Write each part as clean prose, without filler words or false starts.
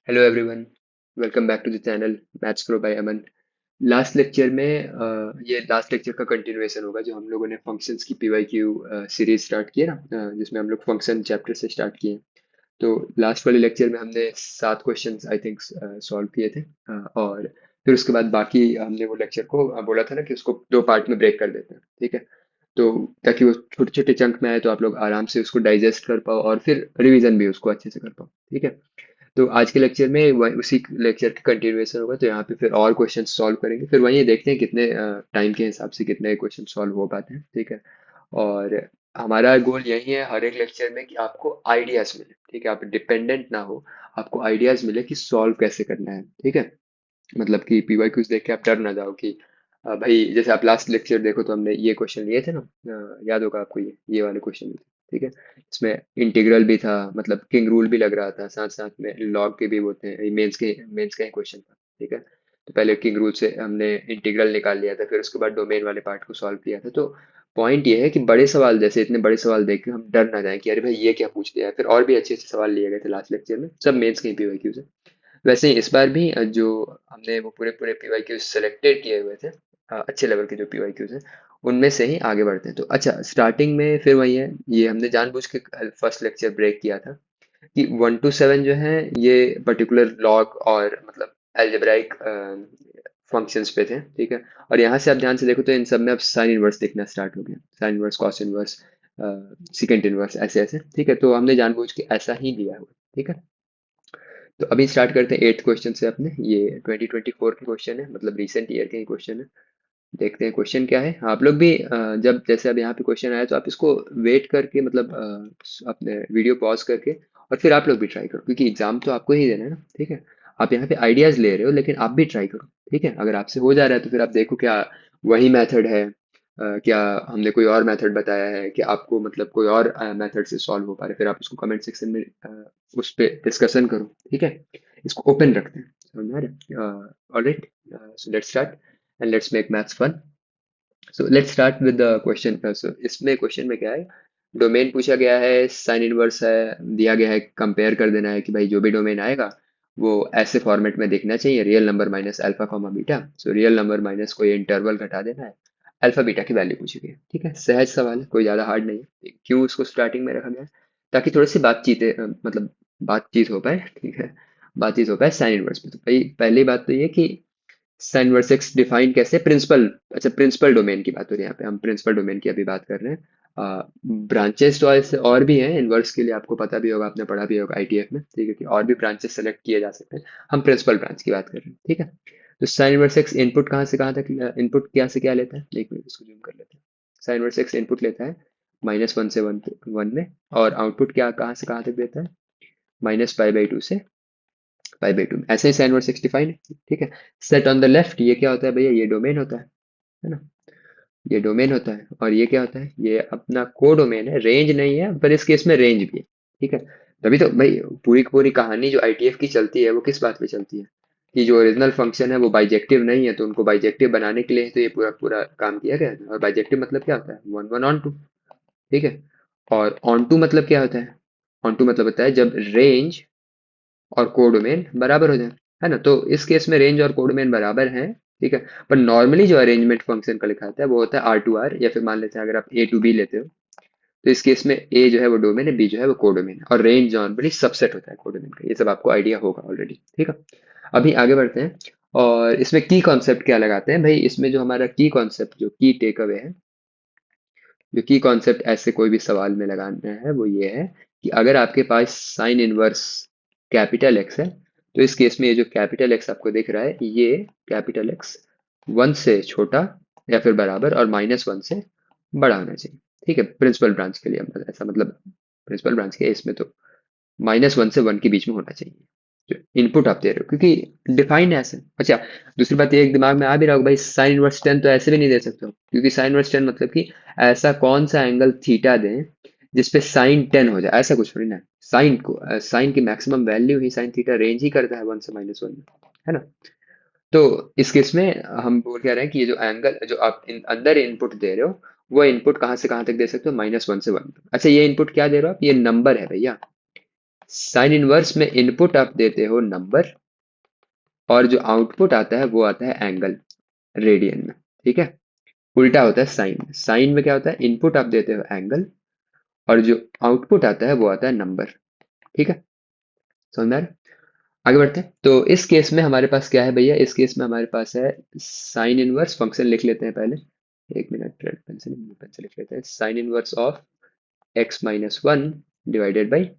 Hello everyone, welcome back to the channel maths pro by Aman. Last lecture में ये last lecture का continuation होगा जो हम लोगों ने फंक्शंस की पीवाईक्यू सीरीज स्टार्ट की है ना, जिसमें हम लोग फंक्शन चैप्टर से स्टार्ट किए। तो लास्ट वाले लेक्चर में हमने 7 क्वेश्चंस आई थिंक सॉल्व किए थे। और फिर उसके बाद बाकी हमने वो लेक्चर को बोला था ना कि उसको 2 पार्ट में ब्रेक कर देते हैं, ठीक है। तो ताकि वो छोटे छोटे चंक में आए तो आप लोग आराम से उसको डाइजेस्ट कर पाओ और फिर रिवीजन भी उसको अच्छे से कर पाओ, ठीक है। तो आज के लेक्चर में उसी लेक्चर की कंटिन्यूएशन होगा, तो यहाँ पे फिर और क्वेश्चन सॉल्व करेंगे, फिर वहीं देखते हैं कितने टाइम के हिसाब से कितने क्वेश्चन सॉल्व हो पाते हैं, ठीक है। और हमारा गोल यही है हर एक लेक्चर में कि आपको आइडियाज मिले, ठीक है, आप डिपेंडेंट ना हो, आपको आइडियाज मिले कि सॉल्व कैसे करना है, ठीक है। मतलब कि पीवाईक्यूज देख के आप डर ना जाओ कि भाई जैसे आप लास्ट लेक्चर देखो तो हमने ये क्वेश्चन लिए थे ना, याद होगा आपको, ये वाले क्वेश्चन, ठीक है। इसमें इंटीग्रल भी था, मतलब किंग रूल भी लग रहा था, साथ साथ में लॉग के भी वो थे, मेंस का ही क्वेश्चन था, ठीक है। तो पहले किंग रूल से हमने इंटीग्रल निकाल लिया था, फिर उसके बाद डोमेन वाले पार्ट को सॉल्व किया था। तो पॉइंट ये है कि बड़े सवाल, जैसे इतने बड़े सवाल देख के हम डर ना जाए कि अरे भाई ये क्या पूछ दिया है। फिर और भी अच्छे अच्छे सवाल लिए गए थे लास्ट लेक्चर में, सब मेंस के ही पीवाईक्यू से। वैसे ही इस बार भी जो हमने वो पूरे पूरे पीवाईक्यू सेलेक्टेड किए हुए थे, अच्छे लेवल के जो पीवाईक्यूज हैं, उनमें से ही आगे बढ़ते हैं। तो अच्छा, स्टार्टिंग में फिर वही है, ये हमने जानबूझ के फर्स्ट लेक्चर ब्रेक किया था कि 1 to 7 जो है ये पर्टिकुलर लॉग और मतलब एल्जेब्राइक फंक्शंस पे थे, ठीक है। और यहाँ से आप ध्यान से देखो तो इन सब में अब साइन इनवर्स दिखना स्टार्ट हो गया, sine inverse, cos inverse, secant inverse, ऐसे ऐसे, ठीक है। तो हमने जानबूझ के ऐसा ही लिया हुआ, ठीक है। तो अभी स्टार्ट करते हैं 8th क्वेश्चन से अपने। ये 2024 के क्वेश्चन है, मतलब रिसेंट ईयर के ही क्वेश्चन है। देखते हैं क्वेश्चन क्या है। आप लोग भी जब जैसे अब यहाँ पे क्वेश्चन आया तो आप इसको वेट करके, मतलब अपने वीडियो पॉज करके और फिर आप लोग भी ट्राई करो, क्योंकि एग्जाम तो आपको ही देना है ना, ठीक है। आप यहाँ पे आइडियाज ले रहे हो लेकिन आप भी ट्राई करो, ठीक है। अगर आपसे हो जा रहा है तो फिर आप देखो क्या वही मेथड है, क्या हमने कोई और मेथड बताया है कि आपको, मतलब कोई और मेथड से सॉल्व हो पा रहा है, फिर आप उसको कमेंट सेक्शन में उस पर डिस्कशन करो, ठीक है। इसको ओपन रखते हैं, समझ में आ रहा है? Alright, so let's start and let's make maths fun. So let's start with the question. So इसमें क्वेश्चन में क्या है, डोमेन पूछा गया है, साइन इनवर्स है, दिया गया है, कंपेयर कर देना है कि भाई जो भी डोमेन आएगा वो ऐसे फॉर्मेट में देखना चाहिए, real number minus alpha comma beta. So real number minus कोई इंटरवल घटा देना है, अल्फा बीटा की वैल्यू पूछी गई है, ठीक है। सहज सवाल है, कोई ज़्यादा हार्ड नहीं है। क्यों उसको स्टार्टिंग में रखा गया है? ताकि थोड़ी सी बातचीत मतलब बातचीत हो पाए, ठीक है, बातचीत हो पाए साइन इनवर्स में। तो भाई पहली बात तो ये कि साइन वर्सेक्स डिफाइन कैसे, प्रिंसिपल, अच्छा प्रिंसिपल डोमेन की बात हो रही है यहाँ पे, हम प्रिंसिपल डोमेन की अभी बात कर रहे हैं। ब्रांचेस तो ऐसे और भी हैं इनवर्स के लिए, आपको पता भी होगा, आपने पढ़ा भी होगा आईटीएफ में, ठीक है, कि और भी ब्रांचेस सेलेक्ट किए जा सकते हैं। हम प्रिंसिपल ब्रांच की बात कर रहे हैं, ठीक है। तो साइन वर्सेक्स इनपुट कहाँ से कहाँ तक, इनपुट क्या से क्या लेता है, एक मिनट इसको जूम कर लेते हैं। साइन वर्सेक्स इनपुट लेता है -1 से 1 में, और आउटपुट क्या कहाँ से कहाँ तक देता है, -π/2 से π/2 में। ऐसे ही साइन वर्सेक्स डिफाइन है, ठीक है। सेट ऑन द लेफ्ट, ये क्या होता है भैया, ये डोमेन होता है ना, ये डोमेन होता है। और ये क्या होता है, ये अपना को डोमेन है, रेंज नहीं है, पर इस केस में रेंज भी है, ठीक है। तभी तो भाई पूरी की पूरी कहानी जो आईटीएफ की चलती है वो किस बात पे चलती है, कि जो ओरिजिनल फंक्शन है वो बाइजेक्टिव नहीं है, तो उनको बाइजेक्टिव बनाने के लिए ही तो ये पूरा पूरा काम किया गया है। और बाइजेक्टिव मतलब क्या होता है, वन वन ऑन टू, ठीक है। और ऑन टू मतलब क्या होता है, ऑन टू मतलब होता है जब रेंज और कोडोमेन बराबर हो जाए, है ना। तो इस केस में रेंज और कोडोमेन बराबर हैं, ठीक है। पर नॉर्मली जो अरेंजमेंट फंक्शन का लिखा आता है वो होता है R टू R, या फिर मान लेते हैं अगर आप A टू B लेते हो, तो इस केस में A जो है वो डोमेन है, B जो है वो कोडोमेन है, और रेंज नॉर्मली सबसेट होता है कोडोमेन का। ये सब आपको आइडिया होगा ऑलरेडी, ठीक है। अभी आगे बढ़ते हैं। और इसमें की कॉन्सेप्ट क्या लगाते हैं भाई, इसमें जो हमारा की कॉन्सेप्ट, जो की टेक अवे है, जो की कॉन्सेप्ट ऐसे कोई भी सवाल में लगाना है वो ये है कि अगर आपके पास साइन इनवर्स कैपिटल एक्स है, तो इस केस में ये जो कैपिटल एक्स आपको दिख रहा है, ये कैपिटल एक्स 1 से छोटा या फिर बराबर और -1 से बड़ा होना चाहिए, ठीक है। प्रिंसिपल ब्रांच के लिए ऐसा, मतलब प्रिंसिपल ब्रांच के इसमें तो -1 से 1 के बीच में होना चाहिए जो इनपुट आप दे रहे हो, क्योंकि डिफाइंड है ऐसे। अच्छा, दूसरी बात ये एक दिमाग में आ भी रहा होगा भाई, साइन इनवर्स 10 तो ऐसे भी नहीं दे सकते हो, क्योंकि साइन इनवर्स 10 मतलब कि ऐसा कौन सा एंगल थीटा दें जिसपे साइन 10 हो जाए, ऐसा कुछ थोड़ी ना है। साइन को, साइन की मैक्सिमम वैल्यू ही साइन थीटा रेंज ही करता है 1 से -1 में, है ना। तो इस केस में हम बोल क्या रहे हैं कि ये जो एंगल जो आप अंदर इनपुट दे रहे हो, वो इनपुट कहाँ से कहाँ तक दे सकते हो, -1 से 1। अच्छा, ये इनपुट क्या दे रहे हो आप, ये नंबर है भैया, साइन इनवर्स में इनपुट आप देते हो नंबर, और जो आउटपुट आता है वो आता है एंगल, रेडियन में। ठीक है, उल्टा होता है साइन। साइन में क्या होता है, इनपुट आप देते हो एंगल, और जो आउटपुट आता है वो आता है नंबर। ठीक है, समझ में आ रहा है? आगे बढ़ते हैं। तो इस केस में हमारे पास क्या है भैया, इस केस में हमारे पास है साइन इनवर्स। फंक्शन लिख लेते हैं पहले, एक minute, red pencil blue pencil लिख लेते हैं। Sine inverse of x minus one divided by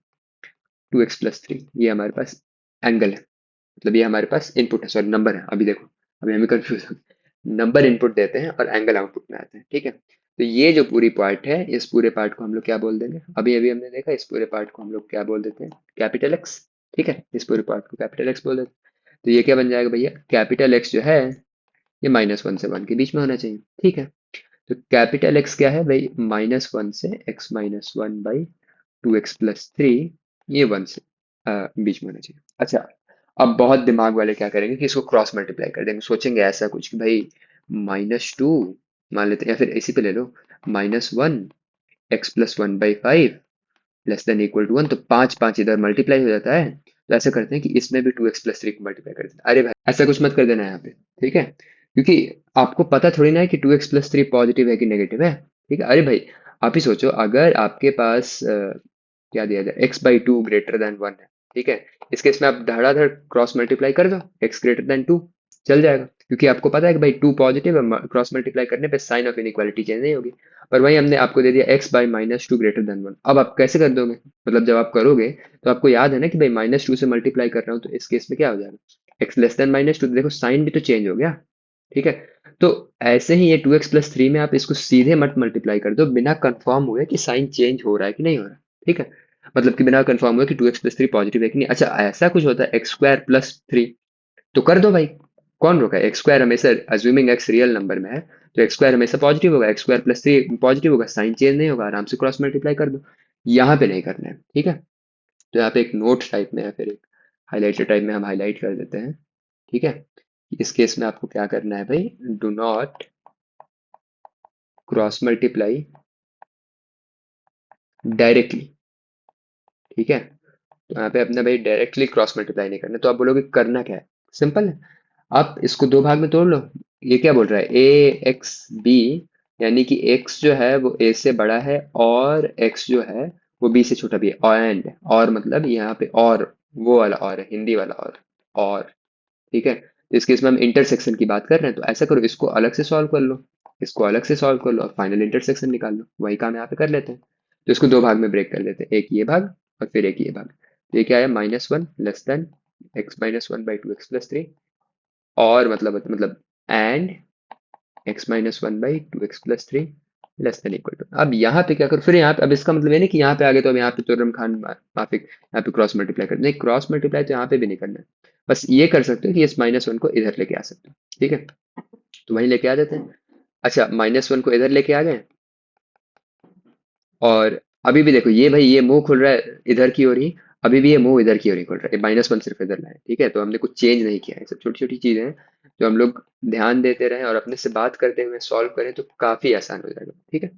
2x+3, ये हमारे पास एंगल है, मतलब ये हमारे पास इनपुट है, सॉरी नंबर है। अभी देखो, अभी हमें कंफ्यूज हो, नंबर इनपुट देते हैं और एंगल आउटपुट में आते हैं। ठीक है, तो ये जो पूरी पार्ट है, इस पूरे पार्ट को हम लोग क्या बोल देंगे, अभी अभी हमने देखा, इस पूरे पार्ट को हम लोग क्या बोल देते हैं, कैपिटल एक्स। ठीक है, इस पूरे पार्ट को कैपिटल एक्स बोल देते हैं। तो ये क्या बन जाएगा भैया, कैपिटल एक्स जो है ये -1 से 1 के बीच में होना चाहिए। ठीक है, तो कैपिटल एक्स क्या है भाई, -1 से x-1/2x+3, ये 1 से बीच में होना चाहिए। अच्छा, अब बहुत दिमाग वाले क्या करेंगे कि इसको क्रॉस मल्टीप्लाई कर देंगे, सोचेंगे ऐसा कुछ कि भाई -2 मान लेते हैं, या फिर इसी पे ले लो, -1 x+1/5 less than equal to 1, तो 5 5 इधर मल्टीप्लाई हो जाता है। तो ऐसा करते हैं कि इसमें भी 2x+3 को मल्टीप्लाई कर देते हैं। अरे भाई ऐसा कुछ मत कर देना यहाँ पे, ठीक है, क्योंकि आपको पता थोड़ी ना है कि 2x+3 पॉजिटिव है कि नेगेटिव है। ठीक है, अरे भाई आप ही सोचो, अगर आपके पास क्या दिया जाए, x/2 > 1 है। ठीक है, इस केस में आप धड़ाधड़ क्रॉस मल्टीप्लाई कर दो, x>2 चल जाएगा, क्योंकि आपको पता है कि भाई 2 पॉजिटिव है, क्रॉस मल्टीप्लाई करने पे साइन ऑफ इनइक्वालिटी चेंज नहीं होगी। पर वही हमने आपको दे दिया x/-2 > 1। अब आप कैसे कर दोगे, मतलब जब आप करोगे तो आपको याद है ना कि भाई -2 से मल्टीप्लाई कर रहा हूँ, तो इस केस में क्या हो जाएगा, x लेस देन -2, देखो साइन भी तो चेंज हो गया। ठीक है, तो ऐसे ही ये 2x+3 में आप इसको सीधे मत मल्टीप्लाई कर दो, बिना कंफर्म हुए कि साइन चेंज हो रहा है कि नहीं हो रहा है। ठीक है, मतलब कि बिना कंफर्म हुए कि 2x+3 पॉजिटिव है कि नहीं। अच्छा, ऐसा कुछ होता है x² + 3, तो कर दो भाई, कौन रोका है, x² हमेशा, अज्यूमिंग x रियल नंबर में है, तो x² हमेशा पॉजिटिव होगा, x²+3 पॉजिटिव होगा, साइन चेंज नहीं होगा, आराम से क्रॉस मल्टीप्लाई कर दो। यहाँ पे नहीं करना है। ठीक है, तो यहाँ पे एक नोट टाइप में या फिर एक हाईलाइटर टाइप में हम हाईलाइट कर देते हैं। ठीक है, इस केस में आपको क्या करना है भाई, do not cross multiply directly. ठीक है, तो यहाँ पे अपना भाई डायरेक्टली क्रॉस मल्टीप्लाई नहीं करना। तो आप बोलोगे करना क्या है, सिंपल है, आप इसको दो भाग में तोड़ लो। ये क्या बोल रहा है, ए एक्स बी, यानी कि x जो है वो a से बड़ा है, और x जो है वो b से छोटा भी है, और मतलब यहाँ पे और, वो वाला और है, हिंदी वाला और। ठीक है, तो इस केस में हम इंटरसेक्शन की बात कर रहे हैं, तो ऐसा करो, इसको अलग से सॉल्व कर लो, इसको अलग से सॉल्व कर लो, और फाइनल इंटरसेक्शन निकाल लो। वही काम यहाँ पे कर लेते हैं। तो इसको दो भाग में ब्रेक कर देते हैं, एक ये भाग और फिर एक ये भाग। तो ये क्या है, -1 लेस देन x-1/2x+3, और मतलब and x-1/2x+3 less than equal to. अब यहाँ पे क्या करो, फिर यहाँ पे, अब इसका मतलब ये नहीं कि यहाँ पे आ गए तो अब यहाँ पे तुर्रम खान माफिक यहाँ पे क्रॉस मल्टीप्लाई कर, नहीं, क्रॉस मल्टीप्लाई तो यहाँ पे भी नहीं करना है। बस ये कर सकते हो कि इस -1 को इधर लेके आ सकते हो। ठीक है, तो वहीं लेके आ जाते हैं। अच्छा, -1 को इधर लेके आ गए, और अभी भी देखो ये भाई, ये मुंह खुल रहा है इधर की ओर ही, अभी भी ये मुंह इधर की ओर ही खुल रहा है, -1 सिर्फ इधर लाए। ठीक है, तो हमने कुछ चेंज नहीं किया है, सब छोटी छोटी चीजें हैं जो हम लोग ध्यान देते रहें और अपने से बात करते हुए सॉल्व करें तो काफी आसान हो जाएगा। ठीक है,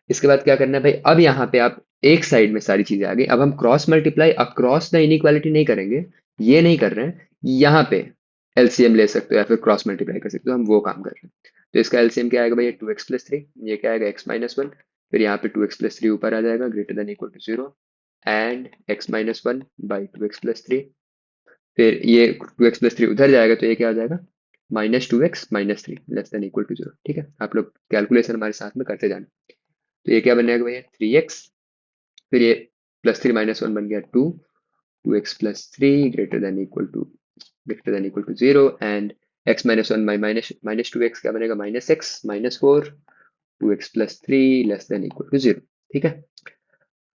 इसके बाद क्या करना है भाई, अब यहाँ पे आप एक साइड में सारी चीजें आ गई, अब हम cross multiply across the inequality नहीं करेंगे, ये नहीं कर रहे हैं, यहाँ पे एलसीएम ले सकते हो या फिर क्रॉस मल्टीप्लाई कर सकते हो, हम वो काम कर रहे हैं। तो इसका एलसीएम क्या आएगा भाई, 2x+3, ये क्या आएगा, x-1, फिर यहाँ पे 2x+3 ऊपर आ जाएगा, greater than equal to 0, and x-1/2x+3, फिर ये 2x+3 उधर जाएगा, तो ये क्या आ जाएगा, -2x-3 less than equal to 0। ठीक है, आप लोग कैलकुलेशन हमारे साथ में करते जाना। तो ये क्या बनेगा भैया, 3x, फिर ये +3 - 1 बन गया 2, 2x+3 greater than equal to 0, and x-1 by -2x क्या बनेगा, -x -4, 2x+3 less than equal to 0। ठीक है,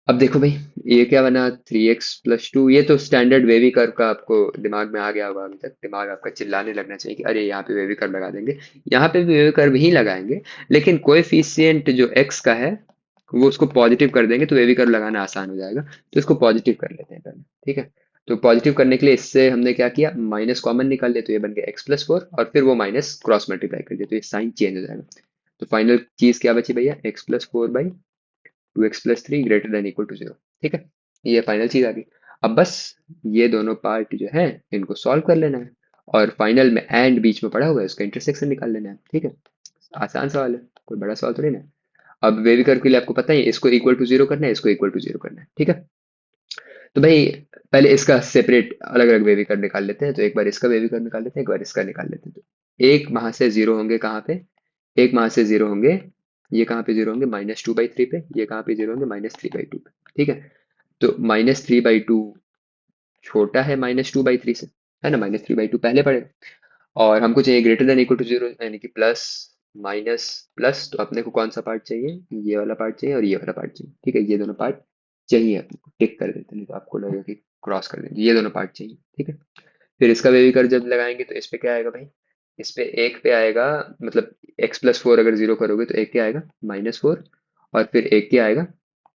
अब देखो भाई, ये क्या बना, 3x+2, ये तो स्टैंडर्ड वेवी कर्व का आपको दिमाग में आ गया होगा, अभी तक दिमाग आपका चिल्लाने लगना चाहिए कि अरे यहाँ पे वेवी कर्व लगा देंगे। यहाँ पे भी वेवी कर्व ही लगाएंगे, लेकिन कोएफिशिएंट जो x का है वो उसको पॉजिटिव कर देंगे, तो वेवी कर्व लगाना आसान हो जाएगा। तो इसको पॉजिटिव कर लेते हैं पहले। ठीक है, तो पॉजिटिव करने के लिए इससे हमने क्या किया, माइनस कॉमन निकाल लिया, तो ये बन गया x+4, और फिर वो माइनस क्रॉस मल्टीप्लाई कर दिया, तो ये साइन चेंज हो जाएगा। तो फाइनल चीज क्या बची भैया, x+4/2x+3 greater than equal to 0। ठीक है, ये फाइनल चीज आ गई। अब बस ये दोनों पार्ट जो है इनको सॉल्व कर लेना है, और फाइनल में एंड बीच में पड़ा हुआ है उसका इंटरसेक्शन निकाल लेना है। ठीक है, आसान सवाल है, कोई बड़ा सवाल थोड़ी ना है। अब वेविकर के लिए आपको पता ही है, इसको इक्वल टू जीरो करना है, इसको इक्वल टू जीरो करना है। ठीक है, तो भाई पहले इसका सेपरेट अलग अलग वेविकर निकाल लेते हैं। तो एक बार इसका वेविकर निकाल लेते हैं, एक बार इसका निकाल लेते हैं। तो एक वहां से जीरो होंगे कहाँ पे, एक वहां से जीरो होंगे, ये कहाँ पे जीरो होंगे, -2/3 पे। ये कहाँ पे जीरो होंगे, -3/2 पे। ठीक है, तो -3/2 छोटा है -2/3 से, है ना, -3/2 पहले पड़ेगा। और हमको चाहिए greater than equal to zero, यानी कि प्लस माइनस प्लस। तो अपने को कौन सा पार्ट चाहिए, ये वाला पार्ट चाहिए और ये वाला पार्ट चाहिए। ठीक है, ये दोनों पार्ट चाहिए अपने को, टिक कर देते हैं, नहीं तो आपको लगेगा कि क्रॉस कर देंगे। ये दोनों पार्ट चाहिए। ठीक है, फिर इसका बेबी कर जब लगाएंगे तो इस पे क्या आएगा भाई, इस पे एक पे आएगा, मतलब x+4 अगर जीरो करोगे तो एक क्या आएगा, -4। और फिर एक क्या आएगा,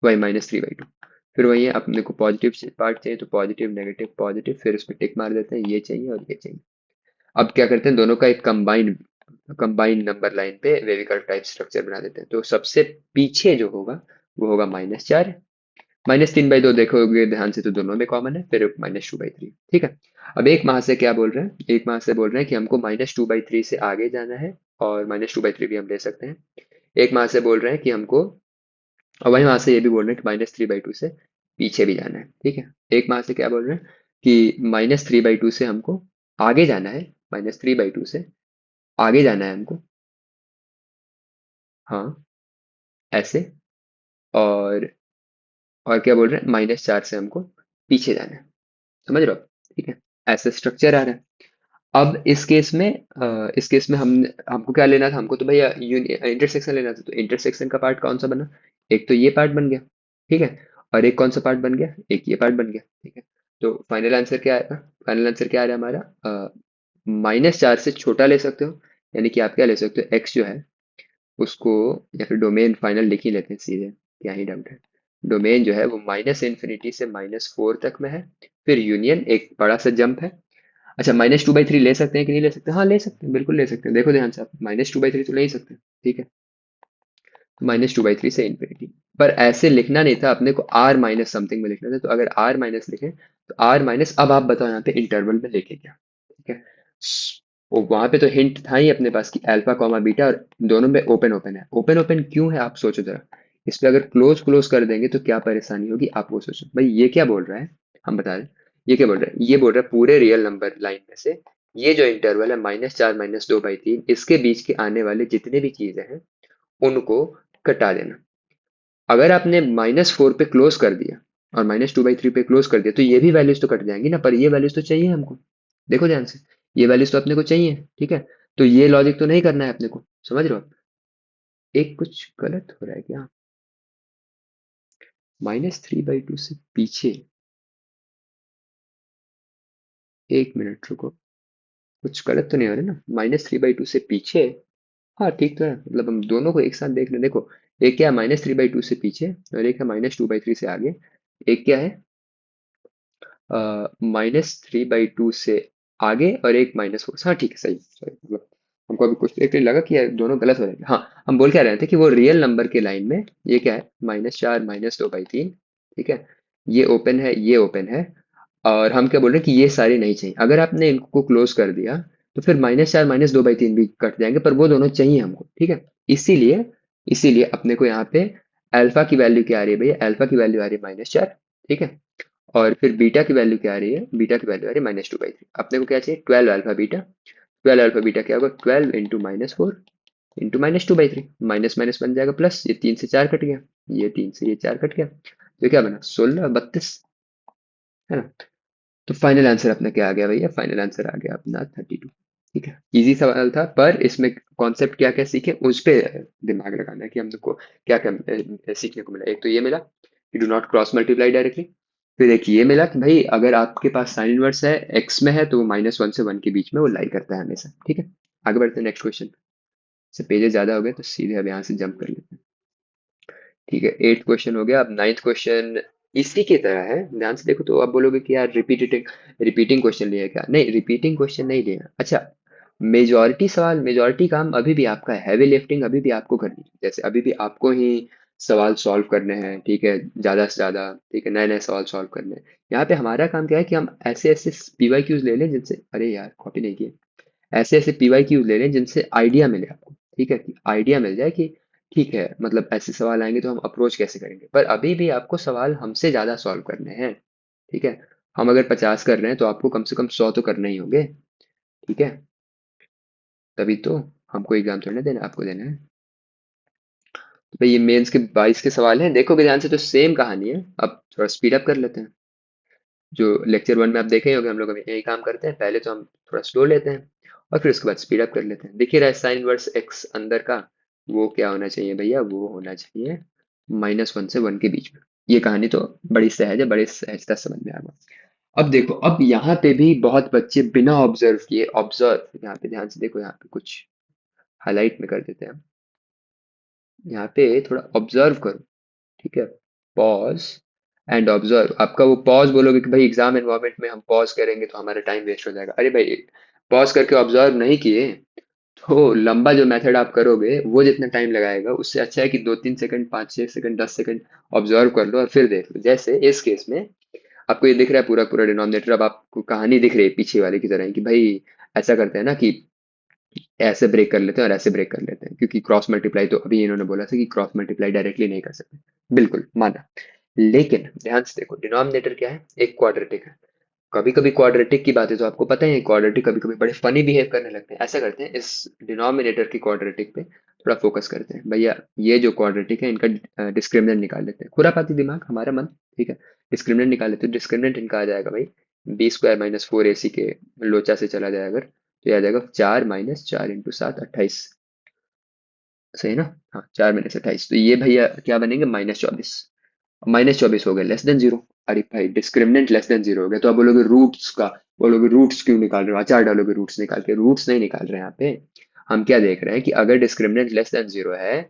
वही -3/2। फिर वही है, अपने को पॉजिटिव पार्ट चाहिए तो पॉजिटिव नेगेटिव पॉजिटिव, फिर उस पर टिक मार देते हैं, ये चाहिए और ये चाहिए। अब क्या करते हैं, दोनों का एक कंबाइन नंबर लाइन पे वेविकल टाइप स्ट्रक्चर बना देते हैं। तो सबसे पीछे जो होगा वो होगा -4, -3/2 देखोगे ध्यान से तो दोनों में कॉमन है, फिर -2/3। ठीक है, अब एक वहां से क्या बोल रहे हैं, एक वहां से बोल रहे हैं कि हमको -2/3 से आगे जाना है, और -2/3 भी हम ले सकते हैं। एक वहां से बोल रहे हैं कि हमको, और वहीं वहां से ये भी बोल रहे हैं कि -3/2 से पीछे भी जाना है। ठीक है, एक वहां से क्या बोल रहे हैं कि -3/2 से हमको आगे जाना है, -3/2 से आगे जाना है हमको, हाँ, ऐसे। और और क्या बोल रहे हैं, -4 से हमको पीछे जाना है। समझ रहे हो आप? ठीक है, ऐसे स्ट्रक्चर आ रहा है। अब इस केस में हमको क्या लेना था, हमको तो भैया इंटरसेक्शन लेना था। तो इंटरसेक्शन का पार्ट कौन सा बना, एक तो ये पार्ट बन गया। ठीक है, और एक कौन सा पार्ट बन गया, एक ये पार्ट बन गया। ठीक है, तो फाइनल आंसर क्या आएगा, फाइनल आंसर क्या आ रहा है हमारा, -4 से छोटा ले सकते हो, यानी कि आप क्या ले सकते हो, एक्स जो है उसको, या फिर डोमेन फाइनल लिख ही लेते हैं सीधे, क्या ही डाउट है। डोमेन जो है वो -∞ से -4 तक में है, फिर यूनियन एक बड़ा सा जंप है। अच्छा, -2/3 ले सकते हैं कि नहीं ले सकते, हाँ ले सकते हैं, बिल्कुल ले सकते हैं। देखो ध्यान से, आप -2/3 तो ले ही सकते हैं। ठीक है, -2/3 से इन्फिनिटी। पर ऐसे लिखना नहीं था, अपने को आर माइनस समथिंग में लिखना था। तो अगर आर माइनस लिखें तो आर माइनस, अब आप बताओ यहाँ पे इंटरवल में लेके क्या। ठीक है, वो वहां पे तो हिंट था ही अपने पास कि अल्फा कॉमा बीटा, और दोनों में ओपन ओपन है। ओपन ओपन क्यों है आप सोचो जरा, इस पे अगर क्लोज क्लोज कर देंगे तो क्या परेशानी होगी, आप वो सोचो भाई। ये क्या बोल रहा है, हम बता रहे हैं, ये क्या बोल रहा है, ये बोल रहा है पूरे रियल नंबर लाइन में से ये जो इंटरवल है -4 -2/3, इसके बीच के आने वाले जितने भी चीजें हैं उनको कटा देना। अगर आपने -4 पे क्लोज कर दिया और -2/3 पे क्लोज कर दिया तो ये भी वैल्यूज तो कट जाएंगी ना, पर ये वैल्यूज तो चाहिए हमको। देखो ध्यान से, ये वैल्यूज तो अपने को चाहिए। ठीक है, तो ये लॉजिक तो नहीं करना है अपने को, समझ रहे हो आप? एक कुछ गलत हो रहा है क्या, -3/2 से पीछे, एक मिनट रुको, कुछ गलत तो नहीं हो रहा ना, -3/2 से पीछे। हाँ ठीक तो है, मतलब हम दोनों को एक साथ देख लें। देखो, एक क्या है -3/2 से पीछे, और एक है -2/3 से आगे। एक क्या है, -3/2 से आगे, और एक -4। हाँ ठीक है, सही सही, मतलब हमको अभी कुछ एक लगा कि यार दोनों गलत हो रहे हैं। हाँ, हम बोल क्या रहे थे कि वो रियल नंबर के लाइन में ये क्या है, -4 -2/3। ठीक है, ये ओपन है, ये ओपन है। और हम क्या बोल रहे हैं कि ये सारे नहीं चाहिए। अगर आपने इनको क्लोज कर दिया तो फिर -4 -2/3 भी कट जाएंगे, पर वो दोनों चाहिए हमको। ठीक है, इसीलिए इसीलिए अपने को यहाँ पे अल्फा की वैल्यू क्या आ रही है भैया, अल्फा की वैल्यू आ रही है -4। ठीक है, और फिर बीटा की वैल्यू क्या आ रही है, बीटा की वैल्यू आ रही है -2/3। अपने को क्या चाहिए, 12 अल्फा बीटा। 12 अल्फा बीटा क्या होगा, 12 इंटू -4 इंटू -2/3, माइनस माइनस बन जाएगा प्लस, ये 3 से 4 कट गया, ये 3 से ये 4 कट गया, तो क्या बना, 16 32, है ना। तो फाइनल आंसर अपना क्या आ गया भैया, फाइनल आंसर आ गया अपना 32। ठीक है, इजी सवाल था, पर इसमें कॉन्सेप्ट क्या क्या सीखे उस पे दिमाग लगाना है कि हम लोग को क्या क्या सीखने को मिला। एक तो ये मिला कि do not cross multiply directly. फिर एक ये मिला कि भाई अगर आपके पास साइन इनवर्स है एक्स में है तो वो -1 से 1 के बीच में वो लाई करता है हमेशा। ठीक है, आगे बढ़ते हैं नेक्स्ट क्वेश्चन से। पेजेस ज्यादा हो गए तो सीधे अब यहाँ से जंप कर लेते हैं। ठीक है, 8th क्वेश्चन हो गया। अब 9th क्वेश्चन इसी की तरह है, ध्यान से देखो तो आप बोलोगे कि यार रिपीटिंग रिपीटिंग क्वेश्चन लिया है क्या, नहीं रिपीटिंग क्वेश्चन नहीं लिया। अच्छा, मेजॉरिटी सवाल, मेजॉरिटी काम अभी भी आपका है, हैवी लिफ्टिंग अभी भी आपको करनी है। जैसे अभी भी आपको ही सवाल सॉल्व करने हैं, ठीक है, ज़्यादा से ज़्यादा, ठीक है, नए नए सवाल सॉल्व करने हैं। यहाँ पे हमारा काम क्या है कि हम ऐसे ऐसे पीवाईक्यूज ले लें जिनसे, अरे यार कॉपी नहीं किए, ऐसे ऐसे पीवाईक्यूज ले लें जिनसे आइडिया मिले आपको, ठीक है, कि आइडिया मिल जाए कि ठीक है, मतलब ऐसे सवाल आएंगे तो हम अप्रोच कैसे करेंगे। पर अभी भी आपको सवाल हमसे ज़्यादा सॉल्व करने हैं, ठीक है। हम अगर 50 कर रहे हैं तो आपको कम से कम 100 तो करने ही होंगे, ठीक है। तभी तो, हमको एग्जाम थोड़ी ना देना, आपको देना है। तो भाई ये मेंस के 22 के सवाल हैं, देखोगे ध्यान से तो सेम कहानी है। अब थोड़ा स्पीड अप कर लेते हैं। जो लेक्चर 1 में आप देखे ही होंगे, हम लोग अभी यही काम करते हैं, पहले तो हम थोड़ा स्लो लेते हैं और फिर उसके बाद स्पीड अप कर लेते हैं। देखिए रहा है साइन वर्स एक्स अंदर का, वो क्या होना चाहिए भैया, वो होना चाहिए -1 से 1 के बीच में। ये कहानी तो बड़ी सहज है, बड़ी सहजता से समझ में आ गया। अब देखो, अब यहाँ पे भी बहुत बच्चे बिना ऑब्जर्व किए, ऑब्जर्व यहाँ पे ध्यान से देखो, यहाँ पे कुछ हाईलाइट में कर देते हैं हम। यहाँ पे थोड़ा ऑब्जर्व करो, ठीक है, पॉज एंड ऑब्जर्व। आपका वो पॉज बोलोगे कि भाई एग्जाम एनवायरनमेंट में हम पॉज करेंगे तो हमारा टाइम वेस्ट हो जाएगा, अरे भाई पॉज करके ऑब्जर्व नहीं किए तो लंबा जो मेथड आप करोगे वो जितना टाइम लगाएगा, उससे अच्छा है कि 2-3 सेकंड, 5-6 सेकंड, 10 सेकंड ऑब्जर्व कर लो और फिर देख लो। जैसे इस केस में आपको ये दिख रहा है पूरा पूरा डिनोमिनेटर, अब आपको कहानी दिख रही है पीछे वाले की तरह कि भाई ऐसा करते हैं ना कि ऐसे ब्रेक कर लेते हैं और ऐसे ब्रेक कर लेते हैं, क्योंकि क्रॉस मल्टीप्लाई तो अभी इन्होंने बोला था कि क्रॉस मल्टीप्लाई डायरेक्टली नहीं कर सकते, बिल्कुल माना। लेकिन ध्यान से देखो, डिनोमिनेटर क्या है, एक क्वाड्रेटिक है। कभी कभी क्वाड्रेटिक की बातें तो आपको पता ही है, क्वाड्रेटिक कभी कभी बड़े फनी बिहेव करने लगते हैं। ऐसा करते हैं, इस डिनोमिनेटर की क्वाड्रेटिक पे थोड़ा फोकस करते हैं भैया। ये जो क्वाड्रेटिक है इनका डिस्क्रिमिनेंट निकाल लेते हैं, खुरापाती दिमाग हमारा मन, ठीक है। डिस्क्रिमिनेंट निकाल लेते हैं, डिस्क्रिमिनेंट इनका आ जाएगा भाई b² - 4ac के लोचा से चला जाए अगर, तो ये आ जाएगा 4 - 4 × 7 28, सही है ना। हाँ, 4 - 28, तो ये भैया क्या बनेंगे, -24। -24 हो गए लेस देन जीरो। अरे भाई डिस्क्रिमिनेंट लेस देन जीरो हो गया तो अब बोलोगे रूट्स का, बोलोगे रूट्स क्यों निकाल रहे हो, अचार डालोगे रूट्स निकाल के, रूट्स नहीं निकाल रहे हैं यहाँ पे। हम क्या देख रहे हैं कि अगर डिस्क्रिमिनेंट लेस देन जीरो है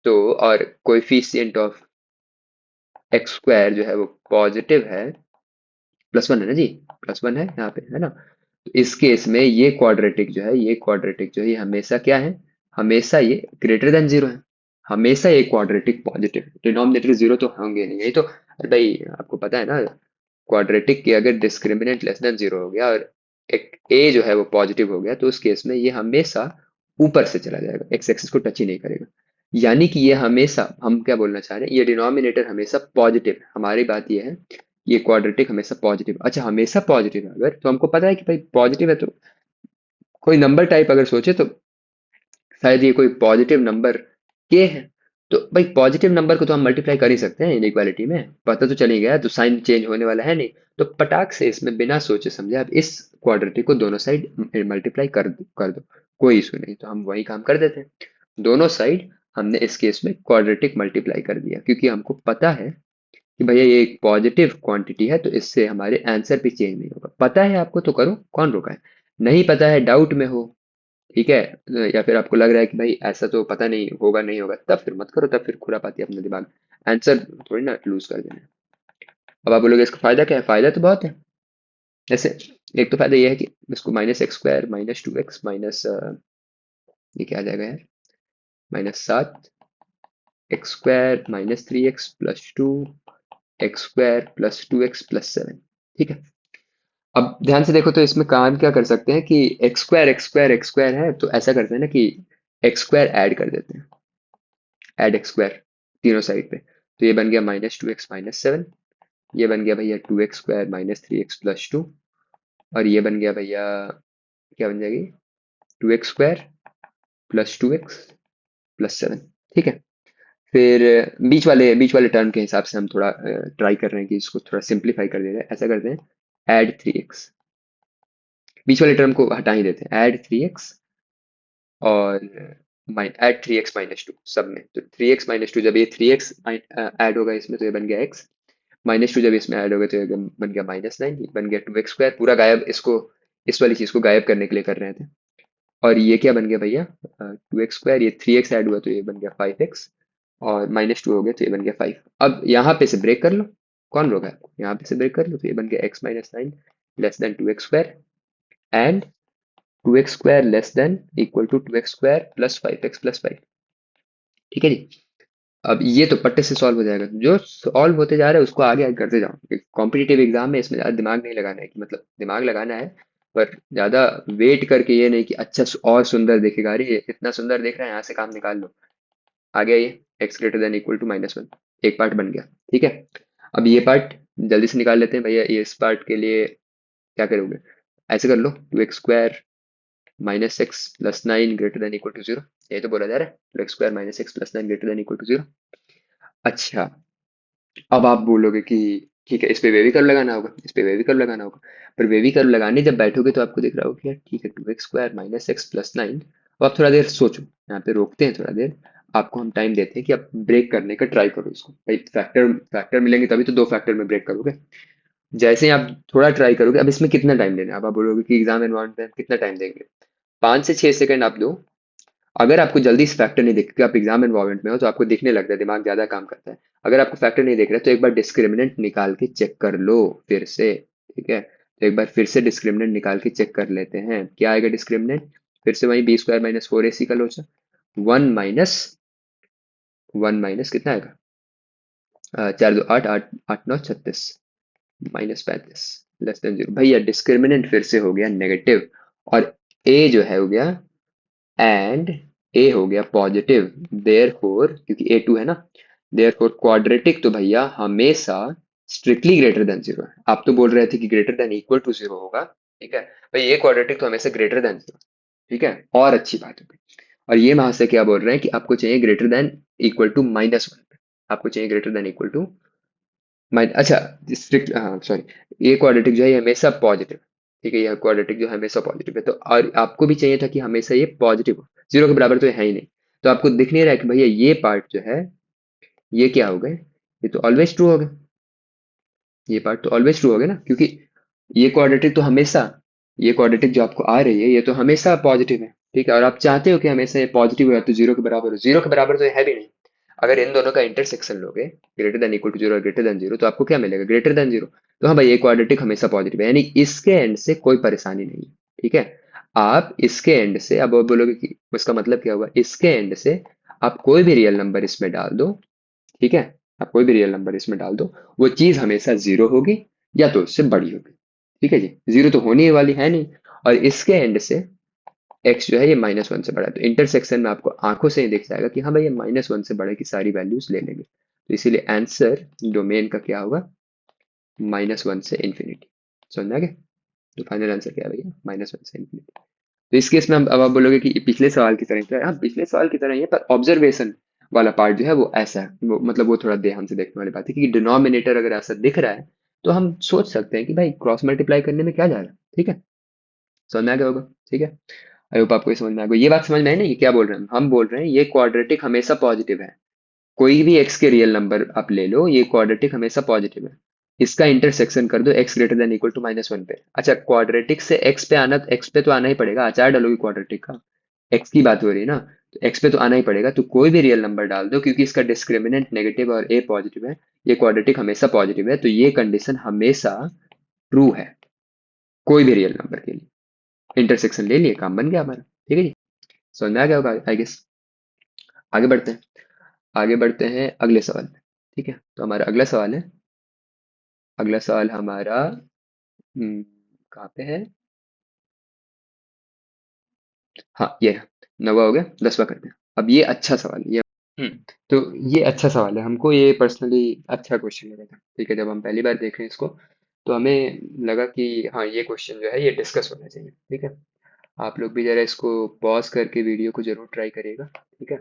तो, और कोएफिशिएंट ऑफ x² जो है वो पॉजिटिव है, +1 है ना जी, +1 है यहाँ पे, है ना। तो इस केस में ये क्वाड्रेटिक जो है, ये क्वाड्रेटिक जो है, ये हमेशा क्या है, हमेशा ये ग्रेटर देन जीरो है। हमेशा ये क्वाड्रेटिक पॉजिटिव, डिनोमिनेटर जीरो तो होंगे नहीं, यही तो। अरे भाई आपको पता है ना, क्वाड्रेटिक के अगर डिस्क्रिमिनेंट लेस देन जीरो हो गया और एक ए जो है वो पॉजिटिव हो गया, तो उस केस में ये हमेशा ऊपर से चला जाएगा, एक्स एक्सिस को टच ही नहीं करेगा। यानी कि ये हमेशा, हम क्या बोलना चाह रहे हैं, ये डिनोमिनेटर हमेशा पॉजिटिव है। हमारी बात ये है, ये क्वाड्रेटिक हमेशा पॉजिटिव, अच्छा हमेशा पॉजिटिव है अगर, तो हमको पता है कि भाई पॉजिटिव है तो कोई नंबर टाइप अगर सोचे तो शायद ये कोई पॉजिटिव नंबर के है। तो भाई पॉजिटिव नंबर को तो हम मल्टीप्लाई कर ही सकते हैं इनइक्वालिटी में, पता तो चल ही गया, तो साइन चेंज होने वाला है नहीं। तो पटाख से इसमें बिना सोचे समझे आप इस क्वाड्रेटिक को दोनों साइड मल्टीप्लाई कर दो, कोई इशू नहीं। तो हम वही काम कर देते हैं, दोनों साइड हमने इस केस में क्वाड्रेटिक मल्टीप्लाई कर दिया, क्योंकि हमको पता है कि भैया ये एक पॉजिटिव क्वांटिटी है तो इससे हमारे आंसर भी चेंज नहीं होगा। पता है आपको तो करो, कौन रोका है। नहीं पता है, डाउट में हो, ठीक है, या फिर आपको लग रहा है कि भाई ऐसा तो पता नहीं होगा, नहीं होगा, तब फिर मत करो, तब फिर खुरापाती अपना दिमाग, आंसर थोड़ी ना लूज कर देना है। अब आप बोलोगे इसका फायदा क्या है, फायदा तो बहुत है। जैसे एक तो फायदा ये है कि इसको -x² -2x माइनस, ये क्या आ जाएगा यार, -7 x² -3x + 2 x² + 2x + 7, ठीक है। अब ध्यान से देखो तो इसमें काम क्या कर सकते हैं कि x² है तो ऐसा करते हैं ना कि x² ऐड कर देते हैं, ऐड x² तीनों साइड पे। तो ये बन गया -2x -7, ये बन गया भैया 2x² -3x + 2, और ये बन गया भैया, क्या बन जाएगी, 2x² +2x + 7, ठीक है। फिर बीच वाले टर्म के हिसाब से हम थोड़ा ट्राई कर रहे हैं कि इसको थोड़ा सिंप्लीफाई कर दे रहे हैं, ऐसा करते हैं, ऐड 3x, बीच वाले टर्म को हटा ही देते हैं, ऐड 3x और ऐड 3x - 2 सब में। तो 3x - 2, जब ये 3x ऐड होगा इसमें तो ये बन गया x, -2 जब इसमें ऐड होगा तो ये बन गया -9, ये बन गया 2x², पूरा गायब, इसको इस वाली चीज को गायब करने के लिए कर रहे थे। और ये क्या बन गया भैया, 2x², ये 3x ऐड हुआ तो ये बन गया 5x, और -2 हो गया तो ये बन गया 5। अब यहाँ पे से ब्रेक कर लो, कौन रोका है आपको, यहाँ पे से ब्रेक कर लो तो ये बन गया x - 9 < 2x², and 2x² <= 2x² + 5x + 5, ठीक है जी। अब ये तो पट्टे से सॉल्व हो जाएगा, जो सॉल्व होते जा रहा है उसको आगे आगे करते जाओ। कॉम्पिटिटिव एग्जाम में इसमें ज्यादा दिमाग नहीं लगाना है, कि मतलब दिमाग लगाना है पर ज्यादा वेट करके ये नहीं कि अच्छा और सुंदर दिखेगा, अरे ये इतना सुंदर दिख रहा है यहाँ से काम निकाल लो। आगे आइए, x greater than equal to -1, एक पार्ट बन गया। ठीक है, अब ये पार्ट जल्दी से निकाल लेते हैं भैया। ये इस पार्ट के लिए क्या करोगे, ऐसे कर लो, 2x² -x + 9 greater than equal to 0। यही तो बोला जा रहा है, 2x² -x + 9 greater than equal to 0। अच्छा, अब आप बोलोगे कि ठीक है, इस पे वेवी कर्व लगाना होगा, इस पे वेवी कर्व लगाना होगा। पर वेवी कर्व लगाने जब बैठोगे तो आपको दिख रहा होगा कि यार ठीक है, 2x² -x + 9। अब आप थोड़ा देर सोचो, यहाँ पे रोकते हैं थोड़ा देर, आपको हम टाइम देते हैं कि आप ब्रेक करने का ट्राई करो इसको। भाई फैक्टर फैक्टर मिलेंगे तभी तो दो फैक्टर में ब्रेक करोगे। जैसे ही आप थोड़ा ट्राई करोगे, अब इसमें कितना टाइम लेना है, अब आप बोलोगे कि एग्जाम एनवायरमेंट में कितना टाइम देंगे, 5 से 6 सेकंड आप दो। अगर आपको जल्दी इस फैक्टर नहीं दिख, क्योंकि आप एग्जाम एनवायरमेंट में हो तो आपको दिखने लगता है, दिमाग ज्यादा काम करता है। अगर आपको फैक्टर नहीं दिख रहा है तो एक बार डिस्क्रिमिनेंट निकाल के चेक कर लो फिर से। ठीक है, तो एक बार फिर से डिस्क्रिमिनेंट निकाल के चेक कर लेते हैं, क्या आएगा डिस्क्रिमिनेंट। फिर से वही b² -4ac का लोचा, 1 - 1 - कितना आएगा, 4 2 8, 8 8 9 36, -35 < 0। भैया डिस्क्रिमिनेंट फिर से हो गया नेगेटिव, और a जो है हो गया, एंड ए हो गया पॉजिटिव। देयरफॉर क्योंकि A2 है ना, देयरफॉर क्वाड्रेटिक तो भैया हमेशा स्ट्रिक्टली ग्रेटर देन 0 है। आप तो बोल रहे थे कि ग्रेटर देन इक्वल टू 0 होगा, ठीक है भाई, ये क्वाड्रेटिक तो हमेशा ग्रेटर देन 0। ठीक है, और अच्छी बात हो गई। और ये महाशय क्या बोल रहे हैं कि आपको चाहिए ग्रेटर देन इक्वल टू -1, आपको चाहिए ग्रेटर देन इक्वल टू अच्छा, स्ट्रिक्ट, हाँ सॉरी, ये क्वाड्रेटिक जो है ये हमेशा पॉजिटिव। ठीक है, ये क्वाड्रेटिक जो है हमेशा पॉजिटिव है, तो और आपको भी चाहिए था कि हमेशा ये पॉजिटिव हो, 0 के बराबर तो ये है ही नहीं। तो आपको दिख नहीं रहा है कि भैया ये पार्ट जो है ये क्या हो गए, ये तो ऑलवेज ट्रू हो गए, ये पार्ट तो ऑलवेज ट्रू हो गया ना, क्योंकि ये क्वाड्रेटिक तो हमेशा, ये क्वाड्रेटिक जो आपको आ रही है ये तो हमेशा पॉजिटिव है। ठीक है, और आप चाहते हो कि हमेशा ये पॉजिटिव हो तो 0 के बराबर हो, 0 के बराबर तो ये है भी नहीं। अगर इन दोनों का इंटरसेक्शन लोगे, ग्रेटर देन इक्वल टू 0 और ग्रेटर देन 0, तो आपको क्या मिलेगा, ग्रेटर देन 0। तो हाँ भाई, ये क्वाड्रेटिक हमेशा पॉजिटिव है, यानी इसके एंड से कोई परेशानी नहीं है। ठीक है, आप इसके एंड से अब आप बोलोगे कि उसका मतलब क्या हुआ, इसके एंड से आप कोई भी रियल नंबर इसमें डाल दो। ठीक है, आप कोई भी रियल नंबर इसमें डाल दो, वो चीज हमेशा 0 होगी या तो उससे बड़ी होगी। ठीक है जी, 0 तो होने ही वाली है नहीं। और इसके एंड से x जो है ये -1 से बड़ा है, तो इंटरसेक्शन में आपको आंखों से ही दिख जाएगा कि हाँ भाई ये -1 से बड़े की सारी वैल्यूज ले लेंगे, तो इसीलिए आंसर डोमेन का क्या होगा, -1 से इन्फिनिटी। समझ में आ गया, तो फाइनल आंसर क्या है भैया, -1 से इन्फिनिटी। तो इस केस में हम अब आप बोलोगे कि पिछले सवाल की तरह ही तो है। हाँ, पिछले सवाल की तरह ही है, पर ऑब्जर्वेशन वाला पार्ट जो है वो ऐसा है, वो मतलब वो थोड़ा ध्यान से देखने वाली बात है, क्योंकि डिनोमिनेटर अगर ऐसा दिख रहा है तो हम सोच सकते हैं कि भाई क्रॉस मल्टीप्लाई करने में क्या जा रहा है। ठीक है, समझ में आ गया होगा। ठीक है, आई होप आपको ये समझ में आ गया। ये बात समझ में आई ना, ये क्या बोल रहे हैं हम बोल रहे हैं ये क्वाड्रेटिक हमेशा पॉजिटिव है। कोई भी एक्स के रियल नंबर आप ले लो, ये क्वाड्रेटिक हमेशा पॉजिटिव है। इसका इंटरसेक्शन कर दो x greater than equal to -1 पे। अच्छा, क्वाड्रेटिक से x पे आना, x पे तो आना ही पड़ेगा, आचार डालोगे क्वाड्रेटिक का, x की बात हो रही है ना, तो x पे तो आना ही पड़ेगा, तो कोई भी रियल नंबर डाल दो, क्योंकि इसका डिस्क्रिमिनेंट नेगेटिव और a पॉजिटिव है, ये क्वाड्रेटिक हमेशा पॉजिटिव है, तो ये कंडीशन हमेशा ट्रू है कोई भी रियल नंबर के लिए। इंटरसेक्शन ले लिए, काम बन गया हमारा। ठीक है जी, समझ में आ गया होगा आई गेस। आगे बढ़ते हैं, आगे बढ़ते हैं अगले सवाल में। ठीक है, तो हमारा अगला सवाल है, अगला सवाल हमारा कहाँ पे है, हाँ ये है, 9वां हो गया, 10वां करते हैं। अब ये अच्छा सवाल है ये। हम्म तो ये अच्छा सवाल है, हमको ये पर्सनली अच्छा क्वेश्चन लगा था। ठीक है, जब हम पहली बार देख रहे हैं इसको तो हमें लगा कि हाँ ये क्वेश्चन जो है ये डिस्कस होना चाहिए। ठीक है, आप लोग भी जरा इसको पॉज करके वीडियो को जरूर ट्राई करिएगा। ठीक है,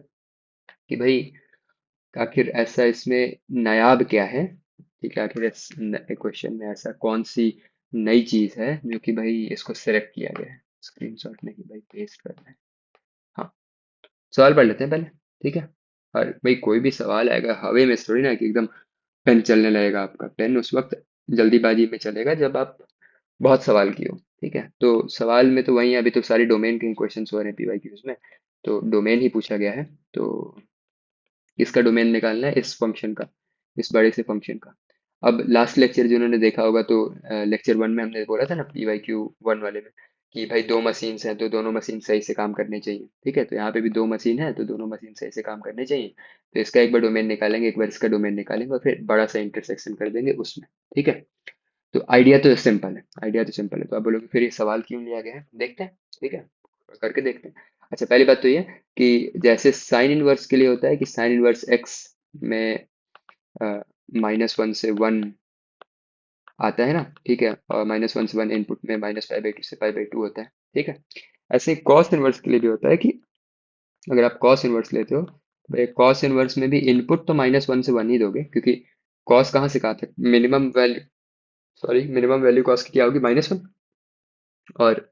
कि भाई आखिर ऐसा इसमें नायाब क्या है। ठीक है, आखिर इस क्वेश्चन में ऐसा कौन सी नई चीज है जो कि भाई इसको सेलेक्ट किया गया है। स्क्रीनशॉट नहीं भाई, पेस्ट करना है। हाँ, सवाल पढ़ लेते हैं पहले। ठीक है, और भाई कोई भी सवाल आएगा हवे में थोड़ी ना कि एकदम पेन चलने लगेगा, आपका पेन उस वक्त जल्दीबाजी में चलेगा जब आप बहुत सवाल की हो। ठीक है, तो सवाल में तो वही है, अभी तो सारी डोमेन के क्वेश्चन हो रहे हैं पीवाईक्यूज में, तो डोमेन ही पूछा गया है। तो इसका डोमेन निकालना है इस फंक्शन का, इस बड़े से फंक्शन का। अब लास्ट लेक्चर जिन्होंने देखा होगा तो लेक्चर 1 में हमने बोला था ना, पीवाईक्यू 1 वाले में, कि भाई दो मशीन हैं तो दोनों मशीन सही से काम करने चाहिए। ठीक है, तो यहाँ पे भी दो मशीन है तो दोनों मशीन सही से काम करने चाहिए। तो इसका एक बार डोमेन निकालेंगे, एक बार इसका डोमेन निकालेंगे और फिर बड़ा सा इंटरसेक्शन कर देंगे उसमें। ठीक है, तो आइडिया तो सिंपल है, आइडिया तो सिंपल है। तो आप बोलोगे फिर ये सवाल क्यों लिया गया है, देखते हैं। ठीक है, करके देखते हैं। अच्छा, पहली बात तो ये कि जैसे साइन इनवर्स के लिए होता है कि साइन इनवर्स एक्स में -1 से 1 आता है ना। ठीक है, और -1 से 1 इनपुट में -π/2 से π/2 होता है। ठीक है, ऐसे कॉस इनवर्स के लिए भी होता है कि अगर आप कॉस इनवर्स लेते हो तो कॉस इनवर्स में भी इनपुट तो -1 से 1 ही दोगे, क्योंकि कॉस कहाँ से कहाँ तक minimum value, sorry minimum value cos की क्या होगी, -1, और